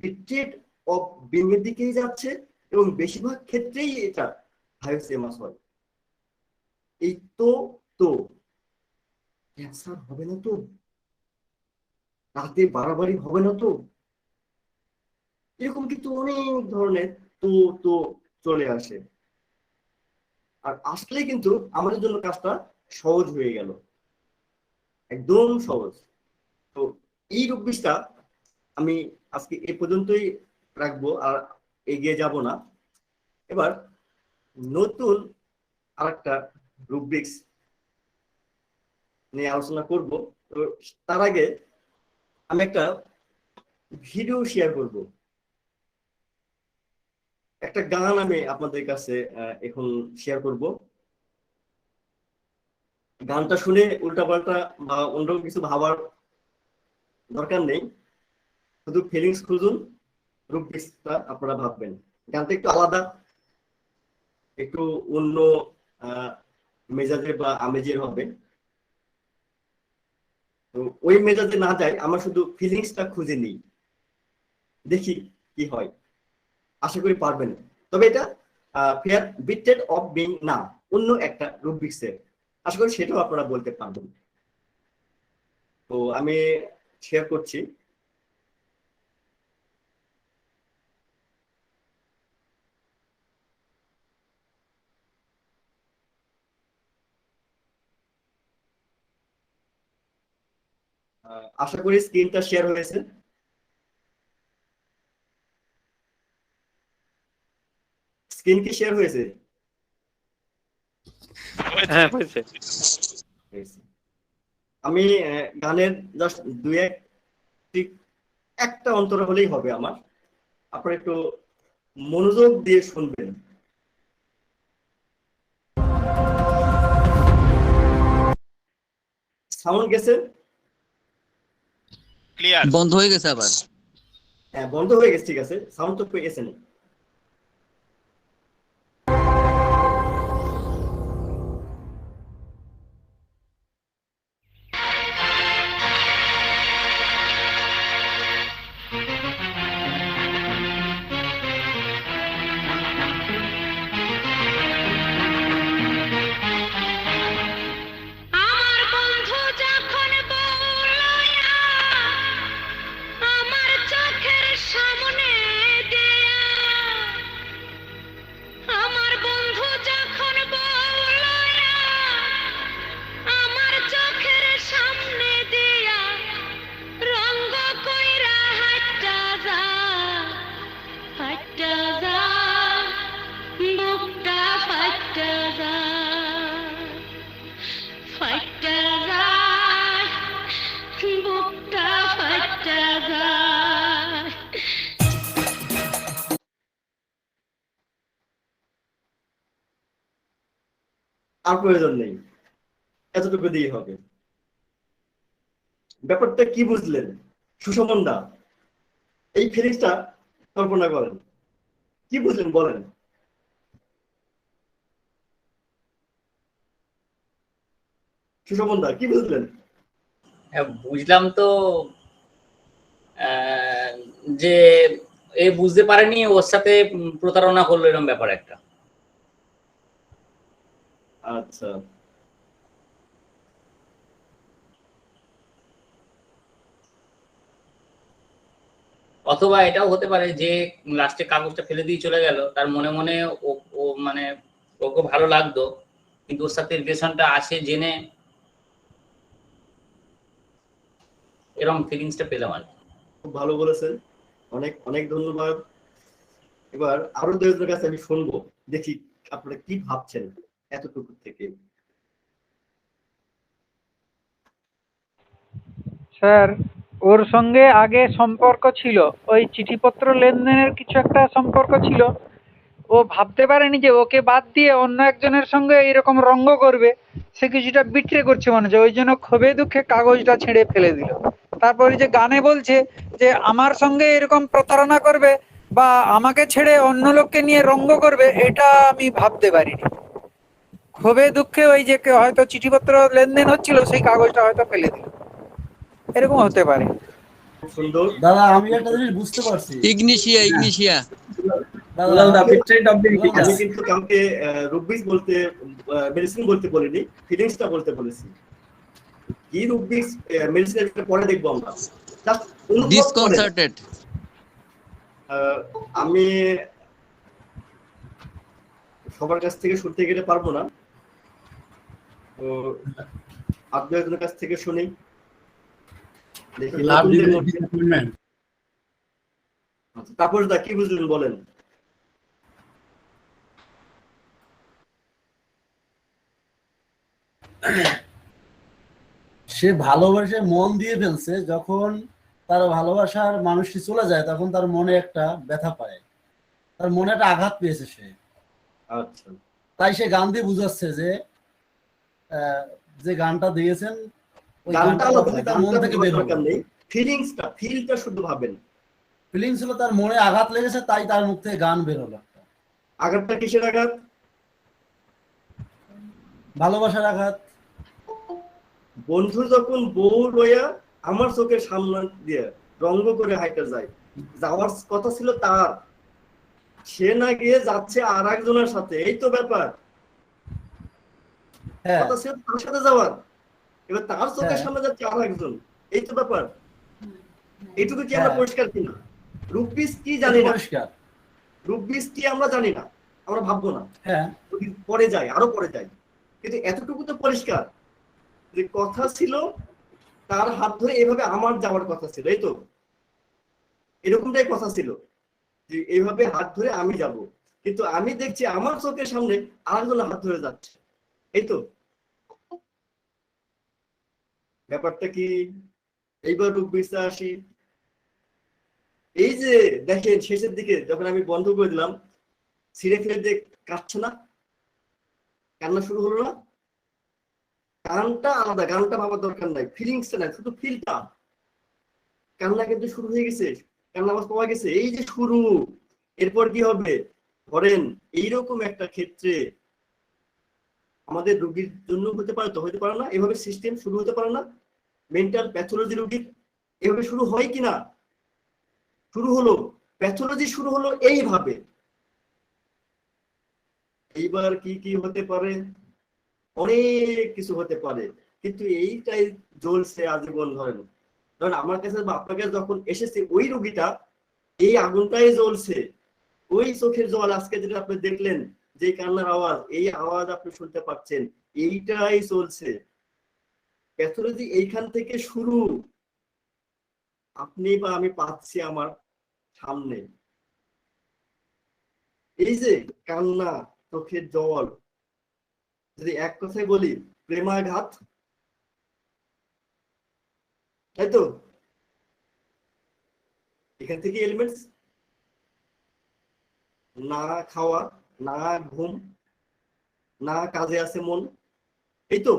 বিট্রেড অফ বিং এর দিকেই যাচ্ছে, এবং বেশিরভাগ ক্ষেত্রেই এটা হাইসেমাস হয়। এই তো তো ক্যান্সার হবে না তো, রাতে বাড়াবাড়ি হবে না তো, এরকম কিন্তু অনেক ধরনের তো তো চলে আসে। আর আসলে কিন্তু আমাদের জন্য কাজটা সহজ হয়ে গেল, একদম সহজ। তো এই রোগ বিষটা আমি আজকে এ পর্যন্তই রাখবো, আর এগিয়ে যাব না। এবার নতুন আরেকটা রুব্রিক্স নিয়ে আলোচনা করব। তো তার আগে আমি একটা ভিডিও শেয়ার করব, একটা গান আমি আপনাদের কাছে এখন শেয়ার করব। গানটা শুনে উল্টাপাল্টা বা অন্য কিছু ভাবার দরকার নেই, শুধু ফিলিংস খুঁজুন রুব্রিক্সটা আপনারা ভাববেন। গানটা একটু আলাদা, একটু অন্য মেজাজের বা আমেজের হবে। তো ওই মেজাজে না যায়, আমার শুধু ফিলিংসটা খুঁজে নিই, দেখি কি হয়। আশা করি পারবেন। তবে এটা ফেয়ার বিটেড অফ বিং না, অন্য একটা রুব্রিক্সের। আশা করি সেটাও আপনারা বলতে পারবেন। তো আমি শেয়ার করছি। আশা করি স্ক্রিনটা শেয়ার হয়েছে। স্ক্রিন কি শেয়ার হয়েছে? হ্যাঁ হয়েছে। আমি গানের জাস্ট দুই একটা অন্তর হলেই হবে আমার, আপনারা একটু মনোযোগ দিয়ে শুনবেন। সাউন্ড গেছে? ক্লিয়ার? বন্ধ হয়ে গেছে আবার। হ্যাঁ বন্ধ হয়ে গেছে, ঠিক আছে। সাউন্ড তো পেয়ে গেছেন। আমার বন্ধু যখন বলয়া আমার চোখের সামনে দিয়া, আমার বন্ধু যখন বলয়া আমার চোখের সামনে দিয়া, রঙ্গ কইরা হাইটা যা, হাইটা যা, বুকটা ফাইটা যা, ফাইটা যায়, বুকটা ফাইটা যায়। আর প্রয়োজন নেই, এতটুকু দিয়ে হবে। ব্যাপারটা কি বুঝলেন সুশমন দা? এই ফিলিংসটা কল্পনা করেন, কি বুঝলেন বলেন। সুশমন দা কি বুঝলেন? হ্যাঁ, বুঝলাম তো যে এ বুঝতে পারেনি ওর সাথে প্রতারণা করলো, এরকম ব্যাপার একটা। আচ্ছা, অথবা এটাও হতে পারে যে লাস্টে কাগজটা ফেলে দিয়ে চলে গেল, তার মনে মনে ও মানে ওকে ভালো লাগতো, কিন্তু ওর সাথে রিলেশনটা আছে জেনে এরকম ফিলিংসটা পেলাম আর কি। খুব ভালো বলেছেন, অনেক অনেক ধন্যবাদ। এবার আরো দুজনের কাছে আমি শুনবো, দেখি আপনারা কি ভাবছেন এতটুকু থেকে। স্যার, ওর সঙ্গে আগে সম্পর্ক ছিল, ওই চিঠিপত্র লেনদেনের কিছু একটা সম্পর্ক ছিল। ও ভাবতে পারেনি যে ওকে বাদ দিয়ে অন্য একজনের সঙ্গে এরকম রঙ্গ করবে। সে কিছুটা বিট্রে করছে মনে হচ্ছে, ওই জন্য ক্ষোভে দুঃখে কাগজটা ছেড়ে ফেলে দিল। তারপরে যে গানে বলছে যে আমার সঙ্গে এরকম প্রতারণা করবে বা আমাকে ছেড়ে অন্য লোককে নিয়ে রঙ্গ করবে, এটা আমি ভাবতে পারিনি। ক্ষোভে দুঃখে ওই যে হয়তো চিঠিপত্র লেনদেন হচ্ছিল, সেই কাগজটা হয়তো ফেলে দিল, এরকম হতে পারে। সুন্দর দাদা, আমি একটা জিনিস বুঝতে পারছি। ইগনিশিয়া আমি কিন্তু কাউকে রুব্রিক্স বলতে, মেডিসিন বলতে বলিনি, ফিলিংসটা বলতে বলেছি। কি রুব্রিক্স মেডিসিন পরে দেখবো আমরা। ডিসকনসার্টেড। আমি সবার কাছ থেকে শুনতে গেলে পারবো না, তো আপনাদের কাছ থেকে শুনি দেখি। তাপস দা কি বুঝলেন বলেন। সে ভালোবাসে মন দিয়ে ফেলছে, যখন তার ভালোবাসার মানুষটি চলে যায় তখন তার মনে একটা ব্যথা পায়, তার মনে একটা আঘাত পেয়েছে সে। আচ্ছা, তাই সে গান দিয়ে বুঝাচ্ছে যে যে গানটা দিয়েছেন ওই গানটা তার মন থেকে বের হবে। ফিলিংসটা, ফিলটা শুধু ভাবেন, ফিলিংস হলো তার মনে আঘাত লেগেছে, তাই তার মুখ থেকে গান বেরোলো। আঘাতটা কিসের আঘাত? ভালোবাসার আঘাত। বন্ধু যখন বউ লইয়া আমার চোখের সামনে দিয়ে রঙ্গ করে হাইটা যায়, যাওয়ার কথা ছিল তার, সে না গিয়ে যাচ্ছে আর একজনের সাথে, এই তো ব্যাপার। কথা ছিল তার সাথে যাওয়ার, এবার তার চোখের সামনে যাচ্ছে আর একজন, এই তো ব্যাপার। এইটুকু কি আমরা পরিষ্কার কিনা? রূপবিস কি জানি না, রূপবিস কি আমরা জানি না, আমরা ভাববো না, পরে যাই, আরো পরে যাই, কিন্তু এতটুকু তো পরিষ্কার যে কথা ছিল তার হাত ধরে এভাবে আমার যাওয়ার কথা ছিল, এই তো এরকমটাই কথা ছিল যে এইভাবে হাত ধরে আমি যাব, কিন্তু আমি দেখছি আমার চোখের সামনে আরেকজন হাত ধরে যাচ্ছে, এই তো ব্যাপারটা কি? এইবার রূপবিসে আসি। এই যে দেখেন শেষের দিকে যখন আমি বন্ধ করে দিলাম, ছিঁড়ে ফেলে দিয়ে কাটছে না, কান্না শুরু হলো না? গানটা আলাদা, গানটা ভাবার দরকার নাই, ফিলিংসটা নাই, শুধু ফিলটা। কান্না কিন্তু শুরু হয়ে গেছে, কান্না আওয়াজ পাওয়া গেছে, এই যে শুরু। এরপর কি হবে? ধরেন এইরকম একটা ক্ষেত্রে আমাদের রোগীর জন্য হতে পারে, তো হতে পারে না, এভাবে সিস্টেম শুরু হতে পারে না? মেন্টাল প্যাথোলজি রোগীর এভাবে শুরু হয় কিনা? শুরু হলো, প্যাথোলজি শুরু হলো এইভাবে। এইবার কি কি হতে পারে? অনেক কিছু হতে পারে, কিন্তু এইটাই জ্বলছে আজীবন। ধরেন আমার কাছে বা আপনার কাছে যখন এসেছে ওই রোগীটা, এই আগুনটাই জ্বলছে, ওই চোখের জল আজকে যেটা আপনি দেখলেন, যে কান্নার আওয়াজ, এই আওয়াজ আপনি শুনতে পাচ্ছেন, এইটাই চলছে। প্যাথোলজি এইখান থেকে শুরু, আপনি বা আমি পাচ্ছি আমার সামনে। এই যে কান্না, চোখের জল, যদি এক কথায় বলি প্রেমাঘাত, তাই তো? এখান থেকে এলিমেন্টস, না খাওয়া, না ঘুম, না কাজে আছে মন, এই তো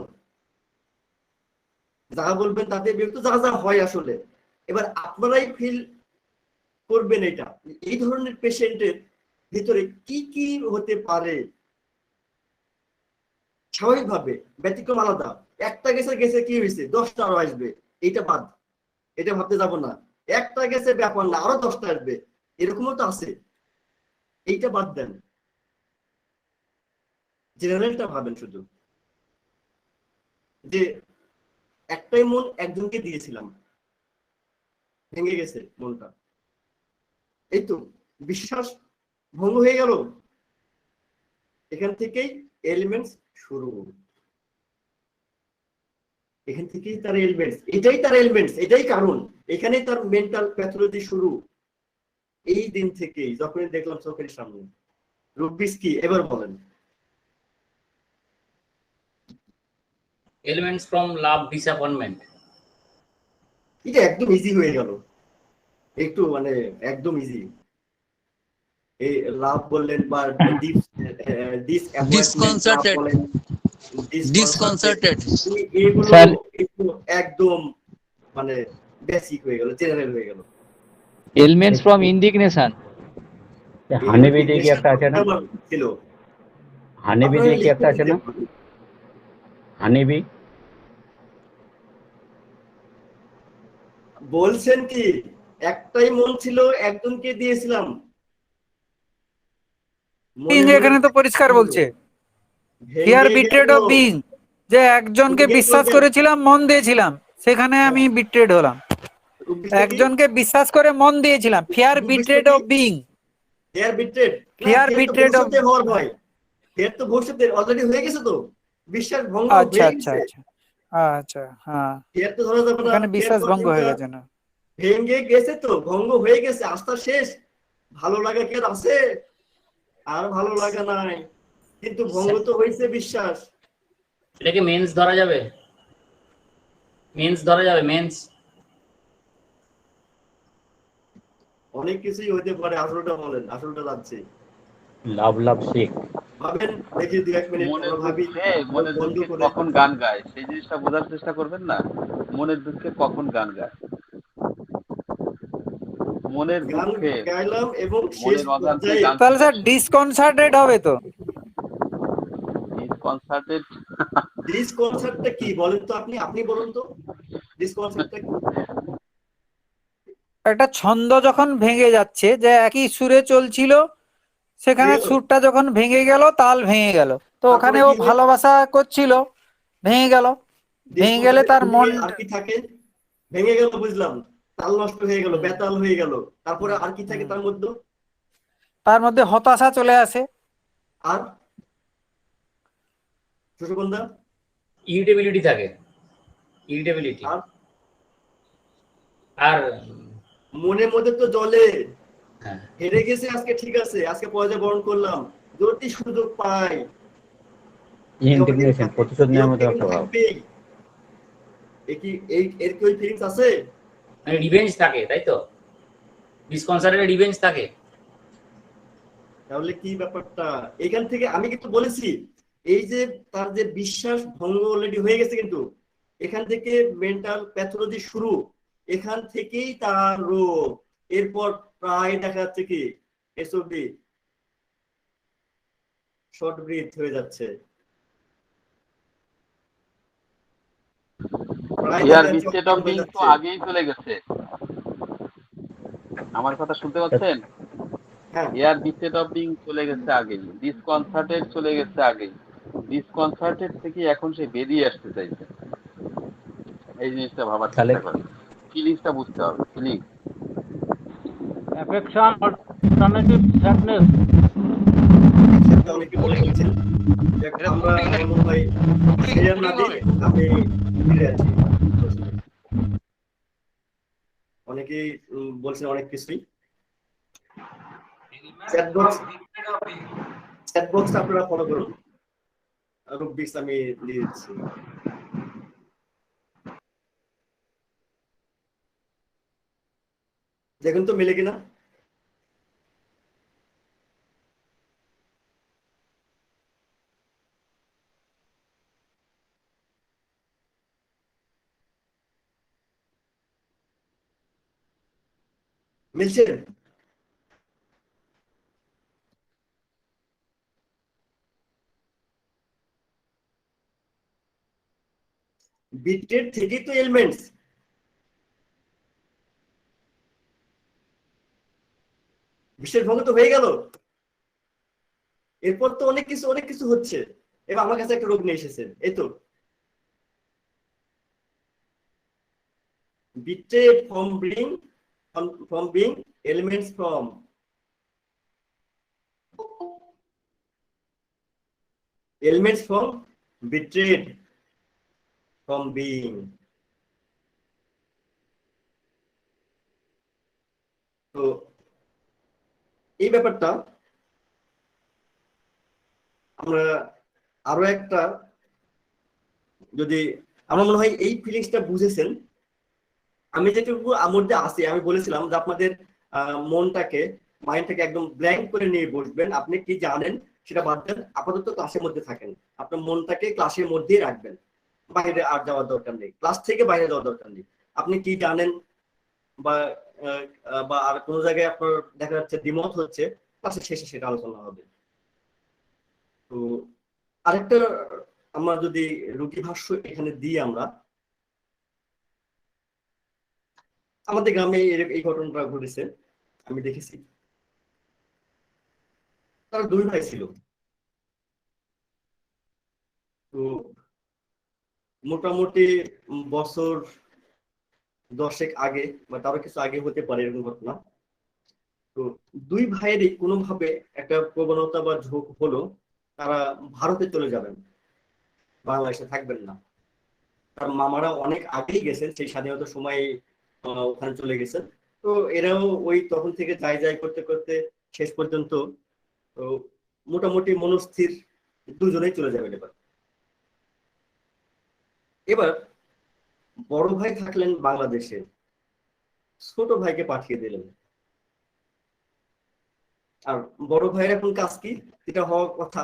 যা বলবেন তাতে বিরক্ত, যা যা হয় আসলে। এবার আপনারাই ফিল করবেন এটা, এই ধরনের পেশেন্টের ভিতরে কি কি হতে পারে। স্বাভাবিকভাবে ব্যতিক্রম আলাদা, একটা গেছে গেছে কি হয়েছে, 10টা আরো আসবে, এইটা বাদ, এটা ভাবতে যাব না। একটা গেছে ব্যাপার না, আরো 10টা আসবে, এরকমও তো আছে, এইটা বাদ দেন, জেনারেলটা ভাবেন শুধু। যে একটাই মন একজনকে দিয়েছিলাম, ভেঙে গেছে মনটা, এই তো বিশ্বাস ভঙ্গ হয়ে গেল, এখান থেকেই এলিমেন্টস শুরু, এখান থেকেই তার এলিমেন্টস, এটাই তার এলিমেন্টস, এটাই কারণ, এখানেই তার মেন্টাল প্যাথোলজি শুরু। এই দিন থেকেই যখনই দেখলাম চোখের সামনে। রূপবিস কি এবার বলেন? Elements from love, disappointment. এটা একদম ইজি হয়ে গেল, একটু মানে একদম ইজি। এই লাভ বললেন বা ডিসকনসার্টেড, এগুলো একদম মানে বেসিক হয়ে গেল, জেনারেল হয়ে গেল। এলিমেন্টস ফ্রম ইন্ডিগনেশন, হানিবি দিয়ে কি একটা আছে না? ছিল হানিবি দিয়ে কি একটা আছে না? হানিবি বলছেন কি একটাই মন ছিল, একজনকে দিয়েছিলাম। এখানে তো পরিষ্কার বলছে হিয়ার বিট্রেড অফ বিং, যে একজনকে বিশ্বাস করেছিলাম, মন দিয়েছিলাম, সেখানে আমি বিট্রেড হলাম। একজনকে বিশ্বাস করে মন দিয়েছিলাম, fear betrayed of being, fear betrayed, fear betrayed of হওয়ার ভয়, ফিয়ার তো ভবিষ্যতে অলরেডি হয়ে গেছে, তো বিশ্বাস ভঙ্গ আচ্ছা হয়ে আচ্ছা গেছে। আচ্ছা, হ্যাঁ, ফিয়ার তো ধরা যাবে না, এখানে বিশ্বাস ভঙ্গ হয়ে গেছে না, ভেঙে গেছে, তো ভঙ্গ হয়ে গেছে, আস্থা শেষ। ভালো লাগা কি আর আছে? আর ভালো লাগা নাই, কিন্তু ভঙ্গ তো হয়েছে বিশ্বাস। এটাকে মেন্স ধরা যাবে, মেন্স ধরা যাবে, মেন্স। অনেক কিছুই হতে পারে, আসলটা বলেন, আসলটা যাচ্ছে। লাভ লাভ শেখ ভাবেন, দেখি 2-1 মিনিট আমরা ভাবি। মনের দুঃখে কখন গান গায় সেই জিনিসটা বোঝার চেষ্টা করবেন না। মনের দুঃখে কখন গান গায়, মনের গান দুঃখে গাইলাম এবং শেষ মনের অজান্তে পর্যায়ে গান তাহলে স্যার ডিসকনসার্টেড হবে তো? ডিসকনসার্টেড ডিসকনসার্টটা কি বলেন তো আপনি? আপনি বলুন তো ডিসকনসার্টটা কি? একটা ছন্দ যখন ভেঙে যাচ্ছে, যে একই সুরে চলছিল, সেখানে ভেঙে গেল। সুরটা যখন ভেঙে গেল, তাল ভেঙে গেল, তো ওখানে ও তারপরে কি হলো? ভালোবাসা করছিল, ভেঙে গেল। ভেঙে গেলে তার মন, আর কি থাকে? ভেঙে গেল বুঝলাম, তাল নষ্ট হয়ে গেল, বেতাল হয়ে গেল, তারপরে আর কি থাকে তার মধ্যে? তার মধ্যে হতাশা চলে আসে। আর শশকন্দা ইরিটেবিলিটি থাকে, ইরিটেবিলিটি। আর মনের মধ্যে তো জলে হ্যাঁ, হেরে গেছে আজকে, ঠিক আছে, আজকে পরাজয় বরণ করলাম, যদি সুযোগ পাই ইন্টিগ্রেশন, প্রতিশোধ নেওয়ার মতো একটা ভাব। এর কি ওই ফিলিংস আছে? মানে রিভেঞ্জ থাকে, তাই তো? ডিসকনসার্টেড রিভেঞ্জ থাকে। তাহলে কি ব্যাপারটা? এখান থেকে আমি কিন্তু বলেছি, এই যে তার যে বিশ্বাস ভঙ্গ অলরেডি হয়ে গেছে, কিন্তু এখান থেকে মেন্টাল প্যাথোলজি শুরু, এখান থেকেই তার রোগ। এরপর প্রায় দেখা যাচ্ছে কি এসওডি, শর্ট ব্রিথ হয়ে যাচ্ছে। ইয়ার স্টেট অফ বিং তো আগেই চলে গেছে। আমার কথা শুনতে পাচ্ছেন? এয়ার স্টেট অফ বিং চলে গেছে আগেই, ডিসকনসার্টেড চলে গেছে আগেই। ডিসকনসার্টেড থেকে এখন সে বেরিয়ে আসতে চাইছে। এই জিনিসটা ভাবার চেষ্টা করেন, ফিলিংসটা বুঝতে হবে। Feeling affection alternative sadness. অনেকে বলে গেছেন যে আমরা মনে হয় শেয়ার না দিই, আমি ফিরে আছি। অনেকেই বলছেন অনেক কিছুই। চ্যাট বক্স আপনারা ফলো করুন, রুবিক্স আমি দিয়ে দিচ্ছি। দেখুন তো মিলে কিনা। মিলছে? বিটের থেকেই তো এলিমেন্টস। বিশ্বের ভঙ্গ তো হয়ে গেল, এরপর তো অনেক কিছু হচ্ছে। এবার আমার কাছে একটা রোগ নিয়ে এসেছে, এই তো bitrate from being elements from bitrate from being। তো এই ব্যাপারটা আমরা আরো একটা, যদি আমার মনে হয় এই ফিলিংসটা বুঝেছেন। আমি যেটুকু মধ্যে আসি, আমি বলেছিলাম যে আপনাদের মনটাকে, মাইন্ডটাকে একদম ব্ল্যাঙ্ক করে নিয়ে বসবেন। আপনি কি জানেন সেটা বাদ দেন, আপাতত ক্লাসের মধ্যে থাকেন। আপনার মনটাকে ক্লাসের মধ্যেই রাখবেন, বাইরে আর যাওয়ার দরকার নেই, ক্লাস থেকে বাইরে যাওয়ার দরকার নেই। আপনি কি জানেন বা আর কোনো জায়গায় আপনার দেখা যাচ্ছে দ্বিমত হচ্ছে, ক্লাসের শেষে সেটা আলোচনা হবে। তো আরেকটা, আমরা যদি রুটি ভাষ্য এখানে দিই, আমরা আমাদের গ্রামে এই ঘটনাটা ঘটেছে, আমি দেখেছি। তারা দুই ভাই ছিল। তো মোটামুটি বছর 10 আগে বা তারও কিছু আগে হতে পারে এরকম ঘটনা। তো দুই ভাইয়েরই কোনোভাবে একটা প্রবণতা বা ঝোঁক হলো, তারা ভারতে চলে যাবেন, বাংলাদেশে থাকবেন না। তার মামারা অনেক আগেই গেছেন, সেই স্বাধীনতার সময় ওখানে চলে গেছেন। তো এরাও ওই তখন থেকে যাই করতে করতে শেষ পর্যন্ত মোটামুটি মনস্থির, দুজনেই চলে যাবেন। এবার বড় ভাই থাকলেন বাংলাদেশে, ছোট ভাইকে পাঠিয়ে দিলেন। আর বড় ভাইয়ের এখন কাজ কি, যেটা হওয়ার কথা,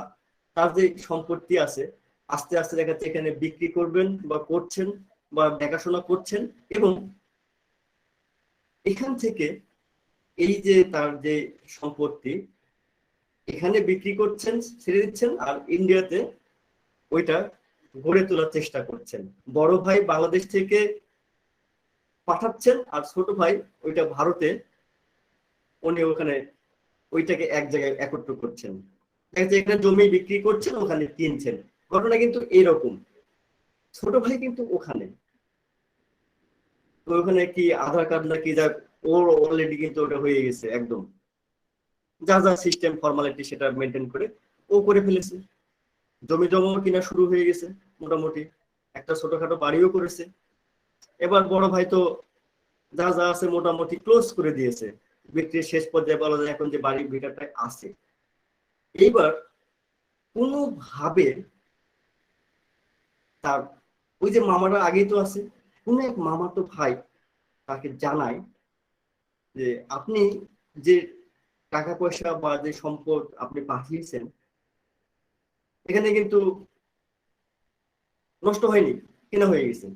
তার যে সম্পত্তি আছে আস্তে আস্তে দেখা যাচ্ছে এখানে বিক্রি করবেন বা করছেন বা দেখাশোনা করছেন, এবং এখান থেকে এই যে তার যে সম্পত্তি এখানে বিক্রি করছেন, ছেড়ে দিচ্ছেন, আর ইন্ডিয়াতে ওইটা গড়ে তোলার চেষ্টা করছেন। বড় ভাই বাংলাদেশ থেকে পাঠাচ্ছেন আর ছোট ভাই ওইটা ভারতে উনি ওখানে ওইটাকে এক জায়গায় একত্র করছেন। এখানে জমি বিক্রি করছেন, ওখানে কিনছেন। ঘটনা কিন্তু এরকম। ছোট ভাই কিন্তু ওখানে, তো ওখানে কি আধার কার্ড নাকি যা ওর অলরেডি কিন্তু ওটা হয়ে গেছে, একদম যা যা সিস্টেম ফর্মালিটি সেটা মেনটেন করে ও করে ফেলেছে। জমি জমাও কিনা শুরু হয়ে গেছে, মোটামুটি একটা ছোটখাটো বাড়িও করেছে। এবার বড় ভাই তো যা যা আছে মোটামুটি ক্লোজ করে দিয়েছে, বিক্রির শেষ পর্যায়ে বলা যায় এখন যে বাড়ির ভিটাটাই আছে। এইবার কোনোভাবে তার ওই যে মামারা আগেই তো আছে, কোন এক মামা তো ভাই তাকে জানায় যে আপনি যে টাকা পয়সা বা যে সম্পদ আপনি পাঠিয়েছেন এখানে কিন্তু নষ্ট হয়নি, কেনা হয়ে গেছে,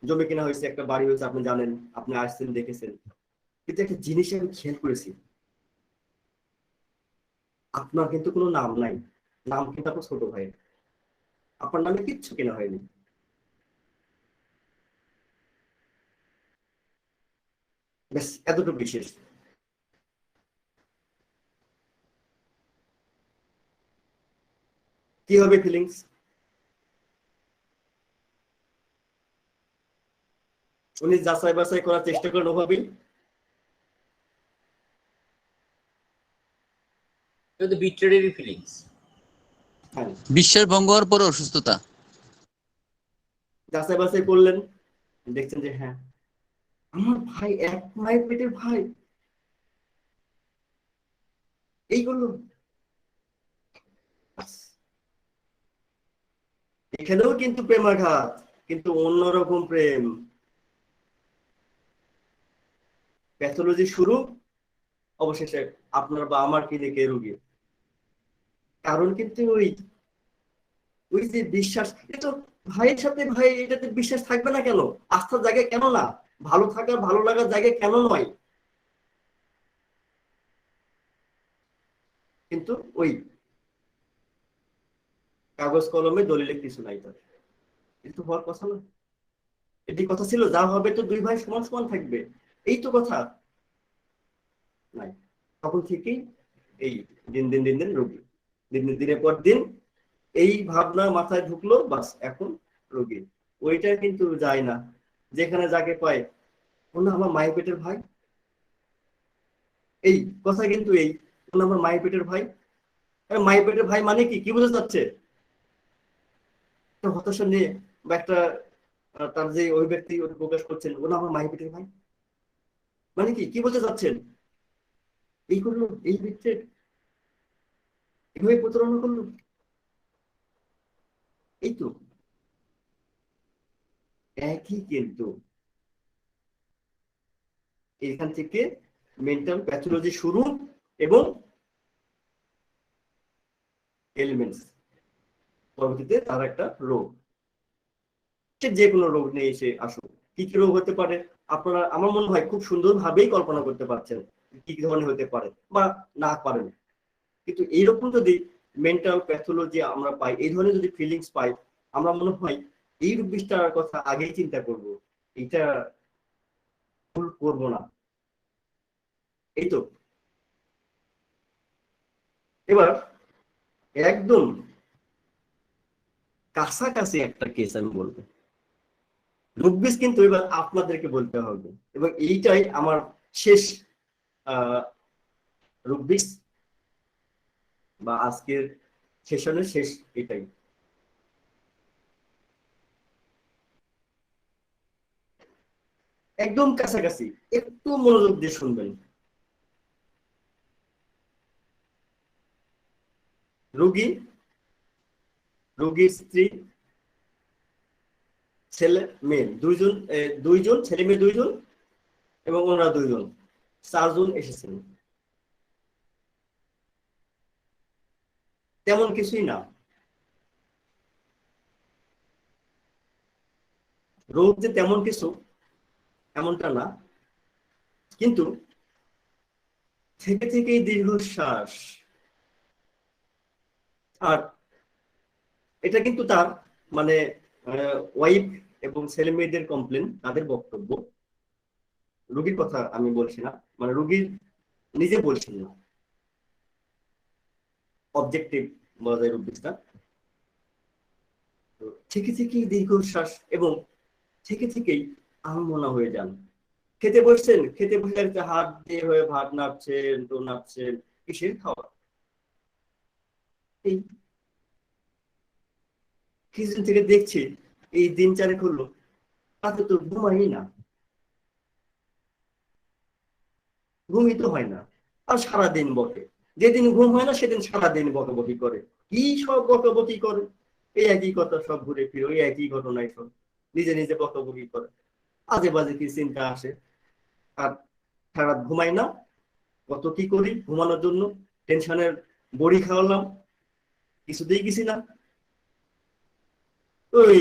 জমি কেনা হয়েছে, একটা বাড়ি হয়েছে, আপনি জানেন, আপনি আসছেন দেখেছেন। কিন্তু একটা জিনিস আমি খেয়াল করেছি, আপনার কিন্তু কোনো নাম নাই, নাম কিন্তু আপনার ছোট ভাইয়ের, আপনার নামে কিচ্ছু কেনা হয়নি। ব্যাস এতটুকু বিশেষ। কি হবে ফিলিংস? উনি যাচাই বাছাই করার চেষ্টা করেন ওভাবেই। বিট্রেডেরই ফিলিংস। বিশ্বাস ভঙ্গ হওয়ার পরে অসুস্থতা। যাচাই বাছাই করলেন, দেখছেন যে হ্যাঁ আমার ভাই এক মায়ের পেটের ভাই, এইগুলো এখানেও কিন্তু প্রেমাঘাত, কিন্তু অন্যরকম প্রেম। প্যাথোলজি শুরু, অবশেষে আপনার বা আমার ক্লিনিকে রোগী। কারণ কিন্তু ওই ওই যে বিশ্বাস, এটা ভাইয়ের সাথে ভাই, এটাতে বিশ্বাস থাকবে না কেন? আস্থার জায়গায় কেন না? ভালো থাকার ভালো লাগার জায়গায় কেন নয়? কিন্তু ওই কাগজ কলমে দলিলে কিছু নাই, তার কিন্তু হওয়ার কথা না। এটি কথা ছিল যা হবে তো দুই ভাই সমান সমান থাকবে, এই তো কথা নাই। তখন থেকেই এই দিন দিন দিন দিন রোগী, দিনের পর দিন এই ভাবনা মাথায় ঢুকলো, বাস এখন রোগী। ওইটা কিন্তু যায় না, যেখানে যাকে পায় ওনা আমার মায়ের পেটের ভাই, এই কথা কিন্তু এই ওনা আমার মায়ের পেটের ভাই। মায়ের পেটের ভাই মানে কি বোঝা যাচ্ছে? হতাশা নিয়ে বা একটা তার যে অভিব্যক্তি প্রকাশ করছেন, ওনা আমার মায়ের পেটের ভাই মানে কি বলতে চাচ্ছেন? এই করলো, এই ব্যক্তি এভাবে প্রতারণা করলো, এই তো একই। কিন্তু এখান থেকে মেন্টাল প্যাথোলজি শুরু এবং এলিমেন্টস পরবর্তীতে তার একটা রোগ, সে যে কোনো রোগ নিয়ে এসে আসুক। কি কি রোগ হতে পারে আপনারা আমার মনে হয় খুব সুন্দরভাবেই কল্পনা করতে পারছেন কি কি ধরনের হতে পারে বা না পারেন। কিন্তু এইরকম যদি মেন্টাল প্যাথোলজি আমরা পাই, এই ধরনের যদি ফিলিংস পাই, আমরা মনে হয় এই রোগ বিস্তারের কথা আগেই চিন্তা করব, এটা ভুল করবো না। এই তো এবার একদম কাছাকাছি একটা কেস আমি বলবো, রোগবিষ কিন্তু এবার আপনাদেরকে বলতে হবে, এবং এইটাই আমার শেষ রোগবিষ বা আজকের সেশনের শেষ, এটাই। একদম কাছাকাছি, একটু মনোযোগ দিয়ে শুনবেন। রোগীর স্ত্রী, ছেলে মেয়ে দুইজন ছেলে মেয়ে দুইজন, এবং ওনারা দুইজন, 4 জন এসেছেন। তেমন কিছুই না, রোগ যে তেমন কিছু এমনটা না, কিন্তু থেকে থেকেই দীর্ঘশ্বাস। আর এটা কিন্তু তার মানে ওয়াইফ এবং ছেলে মেয়েদের কমপ্লেন, তাদের বক্তব্য, রোগীর কথা আমি বলছি না, মানে রোগীর নিজে বলছেন না, অবজেক্টিভ বলা যায় রোগীটা। থেকে থেকেই দীর্ঘশ্বাস এবং থেকে থেকেই আনমনা হয়ে যান। খেতে বসছেন, খেতে বসে একটা হাত দিয়ে হয়ে ভাত নাড়ছেন তো নাড়ছেন, কিসের খাওয়া? এই কিছুদিন থেকে দেখছি, এই দিন চারেক হলো তাতে তো ঘুমাই না, ঘুমই তো হয় না, আর সারাদিন বকে। যেদিন ঘুম হয় না সেদিন সারাদিন বকাবকি করে। কি সব বকাবকি করে, এই একই কথা সব ঘুরে ফিরে, ওই একই ঘটনায় সব নিজে নিজে বকাবকি করে, আজে বাজে কি চিন্তা আসে। আর সারা ঘুমাই না, কত কি করি ঘুমানোর জন্য, টেনশনের বড়ি খাওয়ালাম, কিছুতেই গেছি না, ওই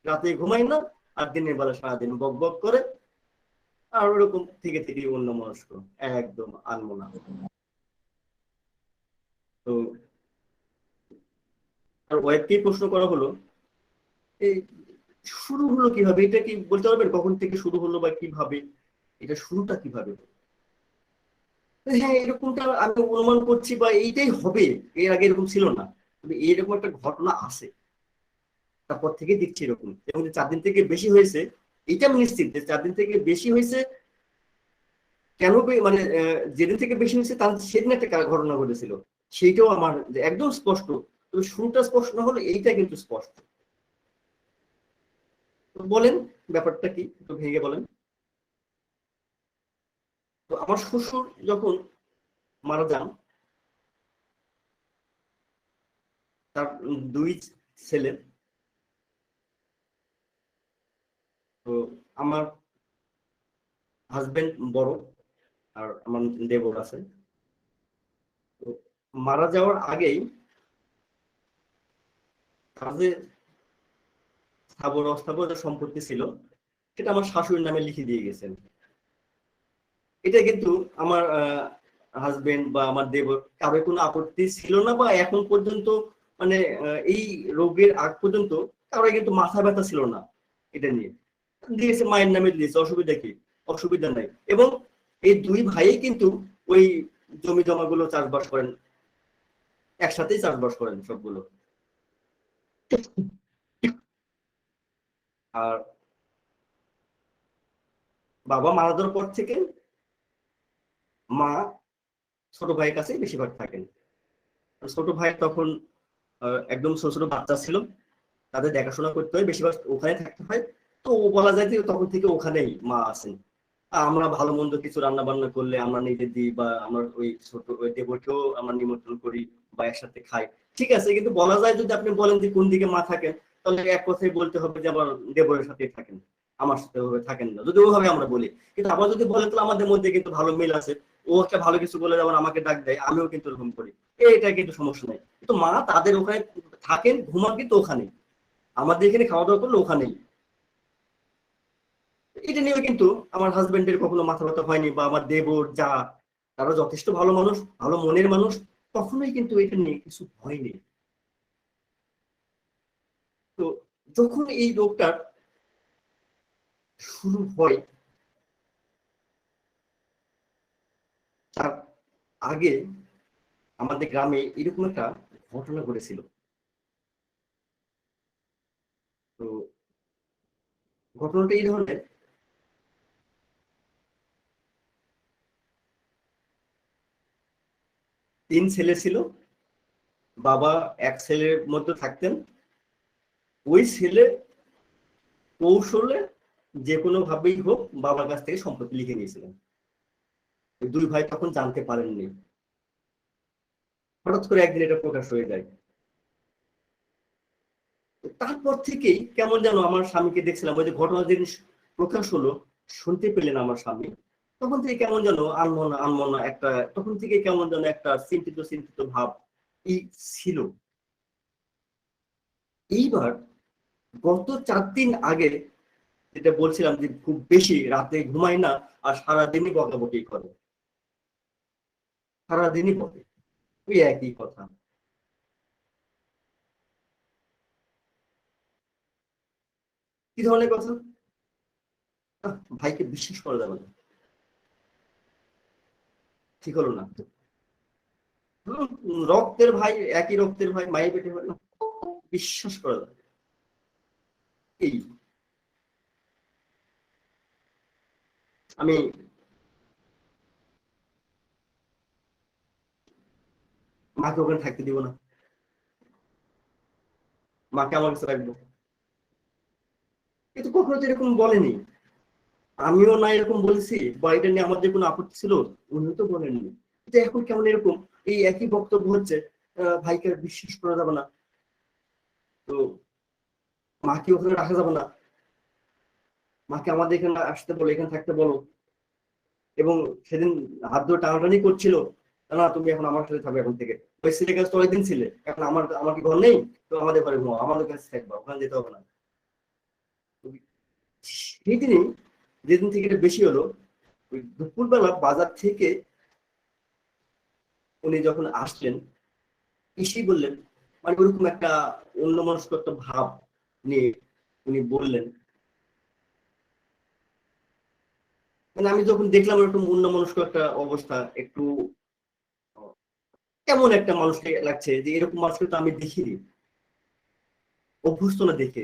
রাতে ঘুমাই না আর দিনের বেলা সারাদিন বক বক করে। আর ওরকম থেকে থেকে অন্য মনস্ক, একদম আনমনা। তো আর ওয়াইফকেই প্রশ্ন করা হলো, এই শুরু হলো কিভাবে, এটা কি বলতে পারবেন কখন থেকে শুরু হলো বা কিভাবে, এটা শুরুটা কিভাবে? হ্যাঁ, এরকমটা আমি অনুমান করছি বা এইটাই হবে, এর আগে এরকম ছিল না, তবে এরকম একটা ঘটনা আছে, তারপর থেকে দেখছি এরকম। এবং 4 দিন থেকে বেশি হয়েছে এটা আমি নিশ্চিত যে 4 দিন থেকে বেশি হয়েছে। কেন মানে যেদিন থেকে বেশি হয়েছে তার সেদিন একটা ঘটনা ঘটেছিল, সেইটাও আমার একদম স্পষ্ট। তবে শুরুটা স্পষ্ট না হলে এইটা কিন্তু স্পষ্ট। বলেন ব্যাপারটা কি, একটু ভেঙে বলেন। তো আমার শ্বশুর যখন মারা যান, তার 2 ছেলে। তো আমার হাজবেন্ড বড় আর আমার দেবর আছে। তো মারা যাওয়ার আগেই তার যে স্থাবর অস্থাবর যে সম্পত্তি ছিল সেটা আমার শাশুড়ির নামে লিখে দিয়ে গেছেন। এটা কিন্তু আমার হাজবেন্ড বা আমার দেবর কারো কোনো আপত্তি ছিল না, বা এখন পর্যন্ত মানে এই রোগের আগ পর্যন্ত কারো কিন্তু মাথা ব্যথা ছিল না এটা নিয়ে। দিয়েছে, মায়ের নামে দিয়েছে, অসুবিধা কি? অসুবিধা নাই। এবং এই 2 ভাই কিন্তু ওই জমি জমা গুলো চাষবাস করেন, একসাথেই চাষবাস করেন সবগুলো। আর বাবা মারা যাওয়ার পর থেকে মা ছোট ভাইয়ের কাছে বেশিরভাগ থাকেন। ছোট ভাই তখন একদম ছোট ছোট বাচ্চা ছিল, তাদের দেখাশোনা করতে হয়, বেশিরভাগ ওখানে থাকতে হয়। তো বলা যায় যে তখন থেকে ওখানেই মা আছেন। আমরা ভালো মন্দ কিছু রান্না বান্না করলে আমরা নিজে দিই, বা আমরা ওই ছোট ওই দেবরকেও আমরা নিমন্ত্রণ করি বা একসাথে খাই, ঠিক আছে। কিন্তু বলা যায় যদি আপনি বলেন যে কোন দিকে মা থাকেন, তাহলে এক কথাই বলতে হবে যে আমার দেবরের সাথেই থাকেন, আমার সাথে ওভাবে থাকেন না, যদি ওভাবে আমরা বলি। কিন্তু আবার যদি বলেন তাহলে আমাদের মধ্যে কিন্তু ভালো মিল আছে, ও একটা ভালো কিছু বলে যেমন আমাকে ডাক দেয়, আমিও কিন্তু এরকম করি, এটা কিন্তু সমস্যা নাই। কিন্তু মা তাদের ওখানে থাকেন, ঘুমান কিন্তু ওখানে, আমাদের এখানে খাওয়া দাওয়া করলে ওখানেই। এটা নিয়ে কিন্তু আমার হাজবেন্ডের কখনো মাথা ব্যথা হয়নি, বা আমার দেবর যা, তারা যথেষ্ট ভালো মানুষ, ভালো মনের মানুষ, কখনোই কিন্তু এটা নিয়ে কিছু হয়নি। তো যখন এই রোগটা শুরু হয়, তার আগে আমাদের গ্রামে এরকম একটা ঘটনা ঘটেছিল। তো ঘটনাটা এই ধরনের, তিন ছেলে ছিল, বাবা এক ছেলের মধ্যে থাকতেন। ওই ছেলে কৌশলে যে কোনো ভাবেই হোক বাবার কাছ থেকে সম্পত্তি লিখে নিয়েছিলেন। 2 ভাই তখন জানতে পারেননি, হঠাৎ করে একদিন এটা প্রকাশ হয়ে যায়। তারপর থেকেই কেমন যেন আমার স্বামীকে দেখছিলাম, ওই যে ঘটনা যেদিন প্রকাশ হলো, শুনতে পেলেন আমার স্বামী, তখন থেকে কেমন যেন আনমনা আনমনা একটা, তখন থেকে কেমন যেন একটা চিন্তিত চিন্তিত ভাব ছিল। এইবার গত 4 দিন আগে যেটা বলছিলাম যে খুব বেশি রাতে ঘুমায় না আর সারাদিনই বকাবকি করে, সারাদিনই বলে ওই একই কথা। কি ধরনের কথা? ভাইকে বিশ্বাস করা যাবে না, ঠিক হলো না। রক্তের ভাই, একই রক্তের ভাই, মায়ের পেটে হয় না, বিশ্বাস করা যাবে। এই আমি মাকে ওখানে থাকতে দিব না, মাকে আমার কাছে রাখবো। কিন্তু কখনো তো এরকম বলেনি, আমিও না এরকম বলেছি, বা এটা নিয়ে আমার যে কোনো আপত্তি ছিল উনিও তো বলেননি। কিন্তু এখন কেমন এরকম এই একই বক্তব্য হচ্ছে, ভাইকে বিশ্বাস করা যাবে না, তো মাকে ওখানে রাখা যাবে না, মাকে আমাদের এখানে আসতে বলো, এখানে থাকতে বলো। এবং সেদিন হাত ধরে টানাটানি করছিল, না তুমি এখন আমার সাথে থাকবে, এখন থেকে ওই ছেলের কাছে তো অনেকদিন ছিলে, এখন আমার কি ঘর নেই, তো আমাদের ঘরে ঘুমাও, আমাদের কাছে থাকবা, ওখানে যেতে হবে না। সেই দিনই, যেদিন থেকে এটা বেশি হলো, ওই দুপুরবেলা বাজার থেকে উনি যখন আসলেন, এসেই বললেন, মানে ওরকম একটা অন্যমনস্ক একটা ভাব নিয়ে উনি বললেন, মানে আমি যখন দেখলাম এরকম অন্যমনস্ক একটা অবস্থা, একটু কেমন একটা মানুষকে লাগছে, যে এরকম মানুষকে তো আমি দেখিনি, অভ্যস্ত না দেখে,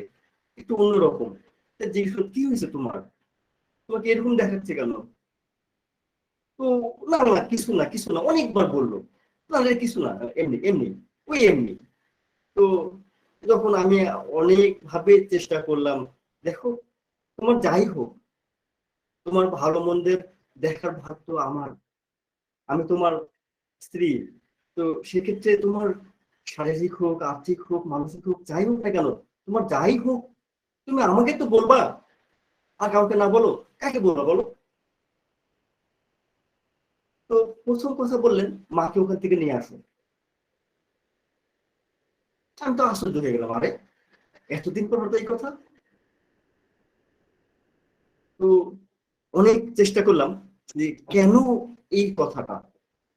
একটু অন্যরকম। জিজ্ঞেস করলাম, কি হয়েছে তোমার, তোমাকে এরকম দেখাচ্ছে কেন? তো না না কিছু না কিছু না, অনেকবার বললো, না না কিছু না, এমনি এমনি, ওই এমনি। তো যখন আমি অনেক ভাবে চেষ্টা করলাম, দেখো তোমার যাই হোক, তোমার ভালো মন্দের দেখার ভাগ তো আমার, আমি তোমার স্ত্রী, তো সেক্ষেত্রে তোমার শারীরিক হোক, আর্থিক হোক, মানসিক হোক, যাই হোক না কেন, তোমার যাই হোক তুমি আমাকে তো বলবা, আর কাউকে না বলো, কাকে বলবা বলো? তো প্রথম কথা বললেন, মাকে ওখান থেকে নিয়ে আসো। আমি তো আশ্চর্য হয়ে গেলাম, আরে এতদিন পর হতো এই কথা। তো অনেক চেষ্টা করলাম যে কেন এই কথাটা,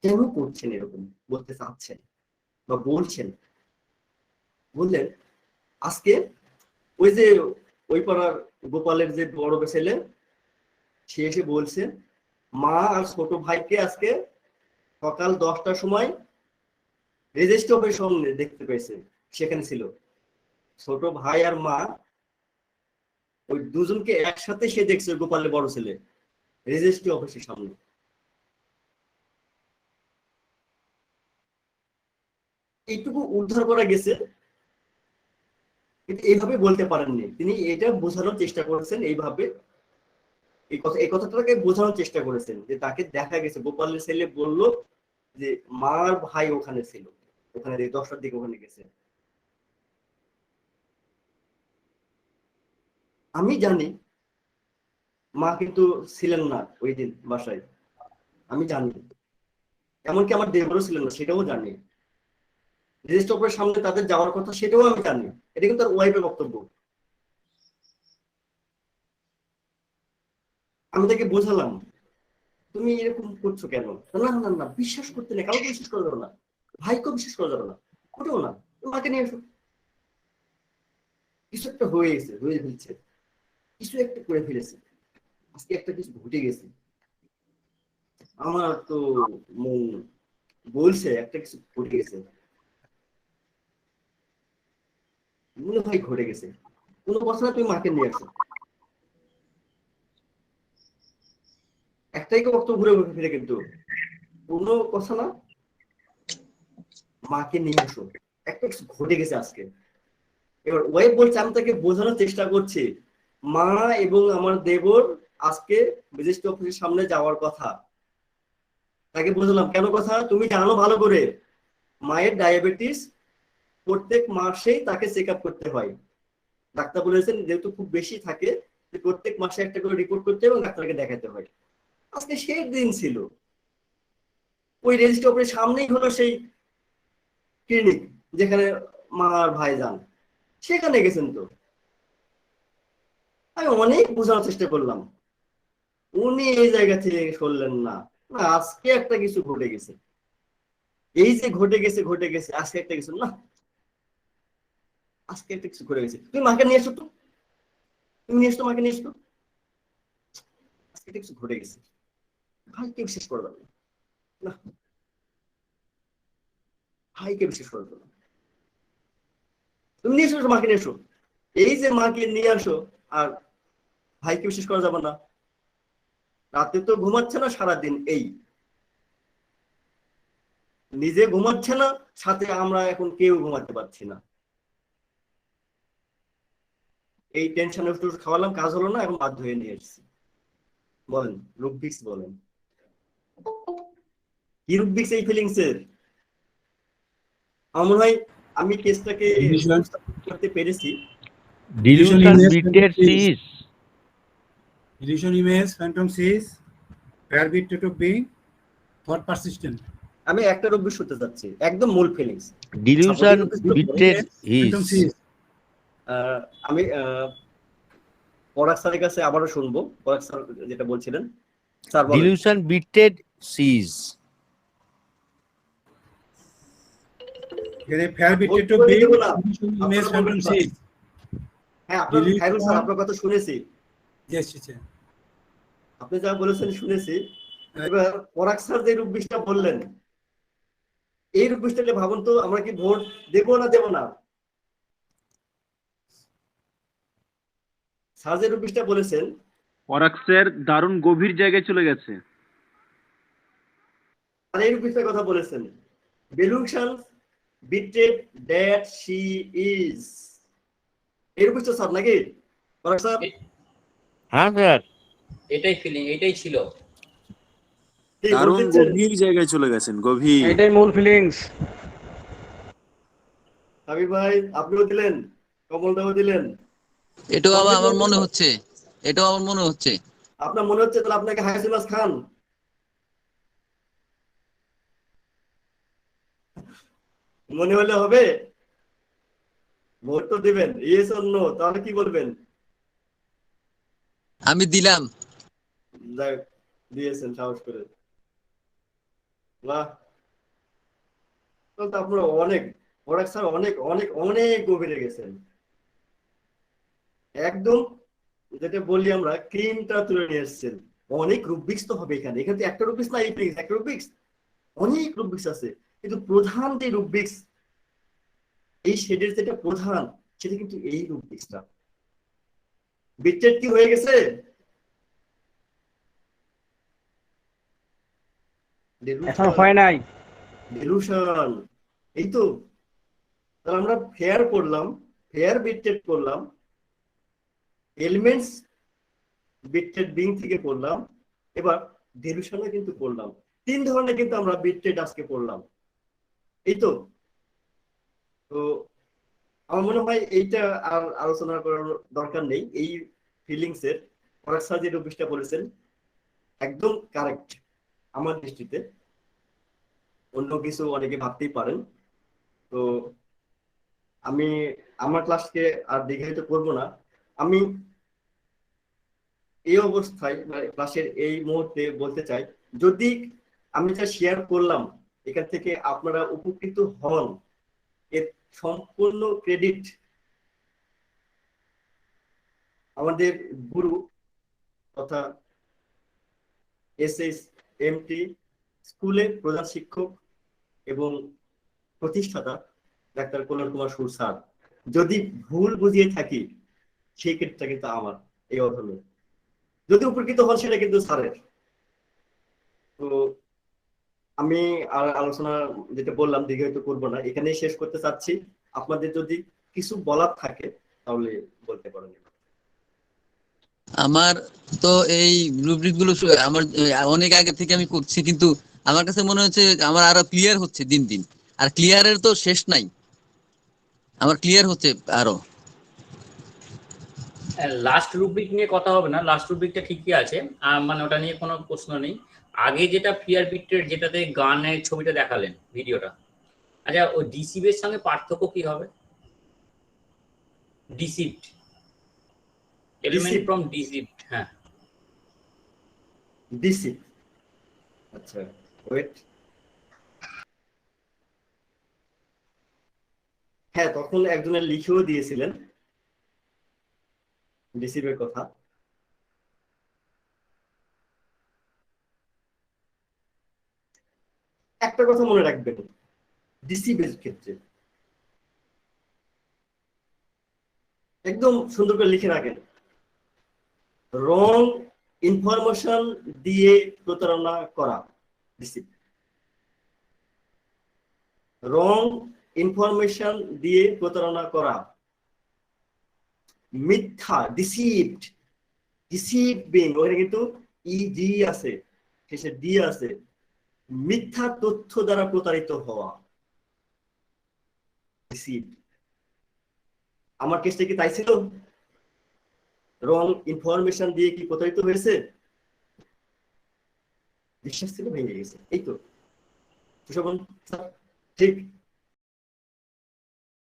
কেন করছেন এরকম, বলতে চাচ্ছেন বা বলছেন। বললেন, আজকে ওই যে ওই পাড়ার গোপালের যে বড় ছেলে, সে এসে বলছে মা আর ছোট ভাইকে আজকে সকাল 10টার সময় রেজিস্ট্রি অফিসের সামনে দেখতে পেয়েছে, সেখানে ছিল ছোট ভাই আর মা, ওই দুজনকে একসাথে সে দেখছে, গোপালের বড় ছেলে রেজিস্ট্রি অফিসের সামনে। এইটুকু উদ্ধার করা গেছে, কিন্তু এইভাবে বলতে পারেননি তিনি, এটা বোঝানোর চেষ্টা করেছেন এইভাবে, এই কথাটাকে বোঝানোর চেষ্টা করেছেন যে তাকে দেখা গেছে, গোপালের ছেলে বলল যে মার ভাই ওখানে ছিল, ওখানে 10টার দিকে ওখানে গেছে। আমি জানি মা কিন্তু ছিলেন না ওই দিন বাসায়, আমি জানি, এমনকি আমার দেবরও ছিলেন না, সেটাও জানি। রেজিস্ট্রি অফিসের সামনে তাদের যাওয়ার কথা, সেটাও আমি জানি। এটা কিন্তু তার ওয়াইফের বক্তব্য। আমি তাকে বোঝালাম, তুমি এরকম করছো কেন? না না না, বিশ্বাস করতে নেই, কাউকে বিশ্বাস করা যাবে না, ভাইকেও বিশ্বাস করা যাবে না, কোথাও না, মাকে নিয়ে এসো। কিছু একটা হয়ে গেছে, হয়ে ফেলছে, কিছু একটা করে ফেলেছে, আজকে একটা কিছু ঘটে গেছে। আমার তো মন বলছে একটা কিছু ঘটে গেছে, মনে হয় ঘটে গেছে। কোনো কথা না, তুমি মাকে নিয়ে আসো। একটাই বক্তব্য ঘুরে ফিরে, কিন্তু কোনো কথা না, মাকে নিয়ে আসো, একটা কিছু ঘটে গেছে আজকে। এবার ওয়াইফ বলছে, আমি তাকে বোঝানোর চেষ্টা করছি মা এবং আমার দেবর আজকে রেজিস্ট্রি অফিসের সামনে যাওয়ার কথা। তাকে বোঝালাম কেন কথা, তুমি জানো ভালো করে মায়ের ডায়াবেটিস প্রত্যেক মাসেই তাকে চেক আপ করতে হয়, ডাক্তার বলেছেন যেহেতু খুব বেশি থাকে, প্রত্যেক মাসে একটা করে রিপোর্ট করতে হবে এবং ডাক্তারকে দেখাতে হয়। আজকে সেই দিন ছিল, ওই রেজিস্ট্রি অফিসের সামনেই হলো সেই ক্লিনিক যেখানে মা আর ভাই যান, সেখানে গেছেন। তো আমি অনেক বোঝানোর চেষ্টা করলাম, উনি এই জায়গা থেকে শুনলেন না, আজকে একটা কিছু ঘটে গেছে। এই যে ঘটে গেছে আজকে একটা কিছু না, আজকে একটা কিছু ঘটে গেছে, তুমি মাকে নিয়ে এসো তো, তুমি নিয়ে এসো মাকে নিয়ে এসো, আজকে একটা কিছু ঘটে গেছে, ভাইকে বিশ্বাস করবে না, ভাইকে বিশ্বাস করবে না, তুমি নিয়ে এসো মাকে নিয়ে এসো, এই যে মাকে নিয়ে আসো আর ভাইকে বিশ্বাস করা যাবে না। রাতে তো ঘুমাচ্ছে না সারাদিন, এই নিজে ঘুমাচ্ছে না, সাথে আমরা এখন কেউ ঘুমাতে পারছি না, এই টেনশনে একটু খাওয়ালাম, কাজ হলো না, এখন বাধ্য হয়ে নিয়ে এসেছি। বলেন রুবিক্স, বলেন কি রুবিক্স এই ফিলিংস এর? আমার মনে হয় আমি কেসটাকে করতে পেরেছি। Dilution bitted seas. Illusion image, phantom seas, pair bit state of being, thought persistent. আমি একটা রুবিক্স হতে যাচ্ছি, একদম মূল feelings. Dilution bitted Phantom is. seas. আমি পরাগ স্যারের কাছে আবারও শুনবো, পরাগ স্যার যেটা বলছিলেন, স্যার বলেন। Dilution bitted seas. Here a pair bit state of being, illusion image, phantom seas. হ্যাঁ, আপনার খায়রুল স্যার আপনার কথা শুনেছি, Yes, teacher. আপনি যা বলেছেন শুনেছি। এবার পরাগ স্যার যে রুবিক্সটা বললেন, এই রুবিক্সটাকে ভাবুন তো, আমরা কি ভোট দেবো না দেবো না? স্যার যে রুবিক্সটা বলেছেন, পরাগ স্যার দারুণ গভীর জায়গায় চলে গেছে। আর এই রুবিক্সটার কথা বলেছেন, বেলুশন বিট্রেড দ্যাট শি ইজ, এই রুবিক্সটা স্যার নাকি পরাগ স্যার? হ্যাঁ স্যার, এটাই ফিলিং, এটাই ছিল। দারুণ গভীর জায়গায় চলে গেছেন, গভীর। এটাই মূল ফিলিংস। হাবিব ভাই আপনিও দিলেন, কমলদাও দিলেন। এটাও আবার আমার মনে হচ্ছে, এটাও আমার মনে হচ্ছে। আপনার মনে হচ্ছে তাহলে আপনাকে হাসিমাস খান? মনে হলে হবে? ভোট তো দিবেন, ইয়েস অর নো, তাহলে কি বলবেন? আমি দিলাম। যাক, দিয়েছেন সাহস করে, বাহ। তাহলে তো আপনারা অনেক পরাগ স্যার অনেক অনেক অনেক গভীরে গেছেন, একদম যেটা বলি আমরা ক্রিমটা তুলে নিয়ে এসেছেন। অনেক রুবিক্স তো হবে এখানে, এখানে তো একটা রুবিক্স না, এই প্লিজ একটা রুবিক্স, অনেক রুবিক্স আছে, কিন্তু প্রধান যে রুবিক্স, এই শেডের যেটা প্রধান, সেটা কিন্তু এই রুবিক্সটা। বিট্রেড কি হয়ে গেছে? এখন হয় নাই। ডিলুশন, এই তো। তাহলে আমরা ফেয়ার করলাম, ফেয়ার বিট্রেড করলাম, এলিমেন্টস বিট্রেড বিং থেকে করলাম, এবার ডিলুশনও কিন্তু করলাম। তিন ধরনের কিন্তু আমরা বিট্রেড আজকে করলাম, এই তো। তো আমার মনে হয় এইটা আর আলোচনা করার দরকার নেই। এই ফিলিংস এর পরাগ স্যার যে রুবিক্সটা বলেছেন একদম কারেক্ট আমার দৃষ্টিতে, অন্য কিছু অনেকে ভাবতেই পারেন। তো আমি আমার ক্লাসকে আর দীর্ঘায়িত করবো না, আমি এই অবস্থায় ক্লাসের এই মুহূর্তে বলতে চাই, যদি আমি যা শেয়ার করলাম এখান থেকে আপনারা উপকৃত হন, এর সম্পূর্ণ ক্রেডিট আমাদের গুরু তথা SSMT স্কুলের প্রধান শিক্ষক এবং প্রতিষ্ঠাতা ডাক্তার কল্যাণ কুমার সুর স্যার। যদি ভুল বুঝিয়ে থাকি সেই ক্ষেত্রে কিন্তু আমার এই অধমে, যদি উপকৃত হন সেটা কিন্তু স্যারের। তো আমি আর আলোচনা যেটা বললাম দীর্ঘায়িত করবো না, এখানেই শেষ করতে চাচ্ছি। আপনাদের যদি কিছু বলার থাকে তাহলে বলতে পারেন। আমার তো এই রুব্রিক গুলো আমার অনেক আগে থেকে আমি করছি, কিন্তু আমার কাছে মনে হচ্ছে আমার আরো ক্লিয়ার হচ্ছে দিন দিন, আর ক্লিয়ারের তো শেষ নাই, আমার ক্লিয়ার হচ্ছে আরো। লাস্ট রুব্রিক নিয়ে কথা হবে না, লাস্ট রুব্রিকটা ঠিকই আছে, মানে ওটা নিয়ে কোনো প্রশ্ন নেই। আগে যেটা ফিয়ার বিট্রেড, যেটাতে গানের ছবিটা দেখালেন ভিডিওটা, আচ্ছা ওই ডিসিভের সঙ্গে পার্থক্য কি হবে? Deceived, element from deceived. হ্যাঁ, ডিসিভ, আচ্ছা ওয়েট, হ্যাঁ, তখন একজনের লিখেও দিয়েছিলেন ডিসিপের কথা। একটা কথা মনে রাখবেন ডিসিপের ক্ষেত্রে, একদম সুন্দর করে লিখে রাখেন, রং ইনফরমেশন দিয়ে প্রতারণা করা ডিসিপ। রং ইনফরমেশন দিয়ে প্রতারণা করা, মিথ্যা, ডিসিভড, ডিসিভিং, ওখানে কিন্তু ইজি আছে, শেষে ডি আছে, মিথ্যা তথ্য দ্বারা প্রতারিত হওয়া, ডিসিভ। আমার কেসটা কি তাই ছিল? রং ইনফরমেশন দিয়ে কি প্রতারিত হয়েছে? বিশ্বাস ছিল ভেঙে গেছে, এই তো সুশোভন স্যার ঠিক।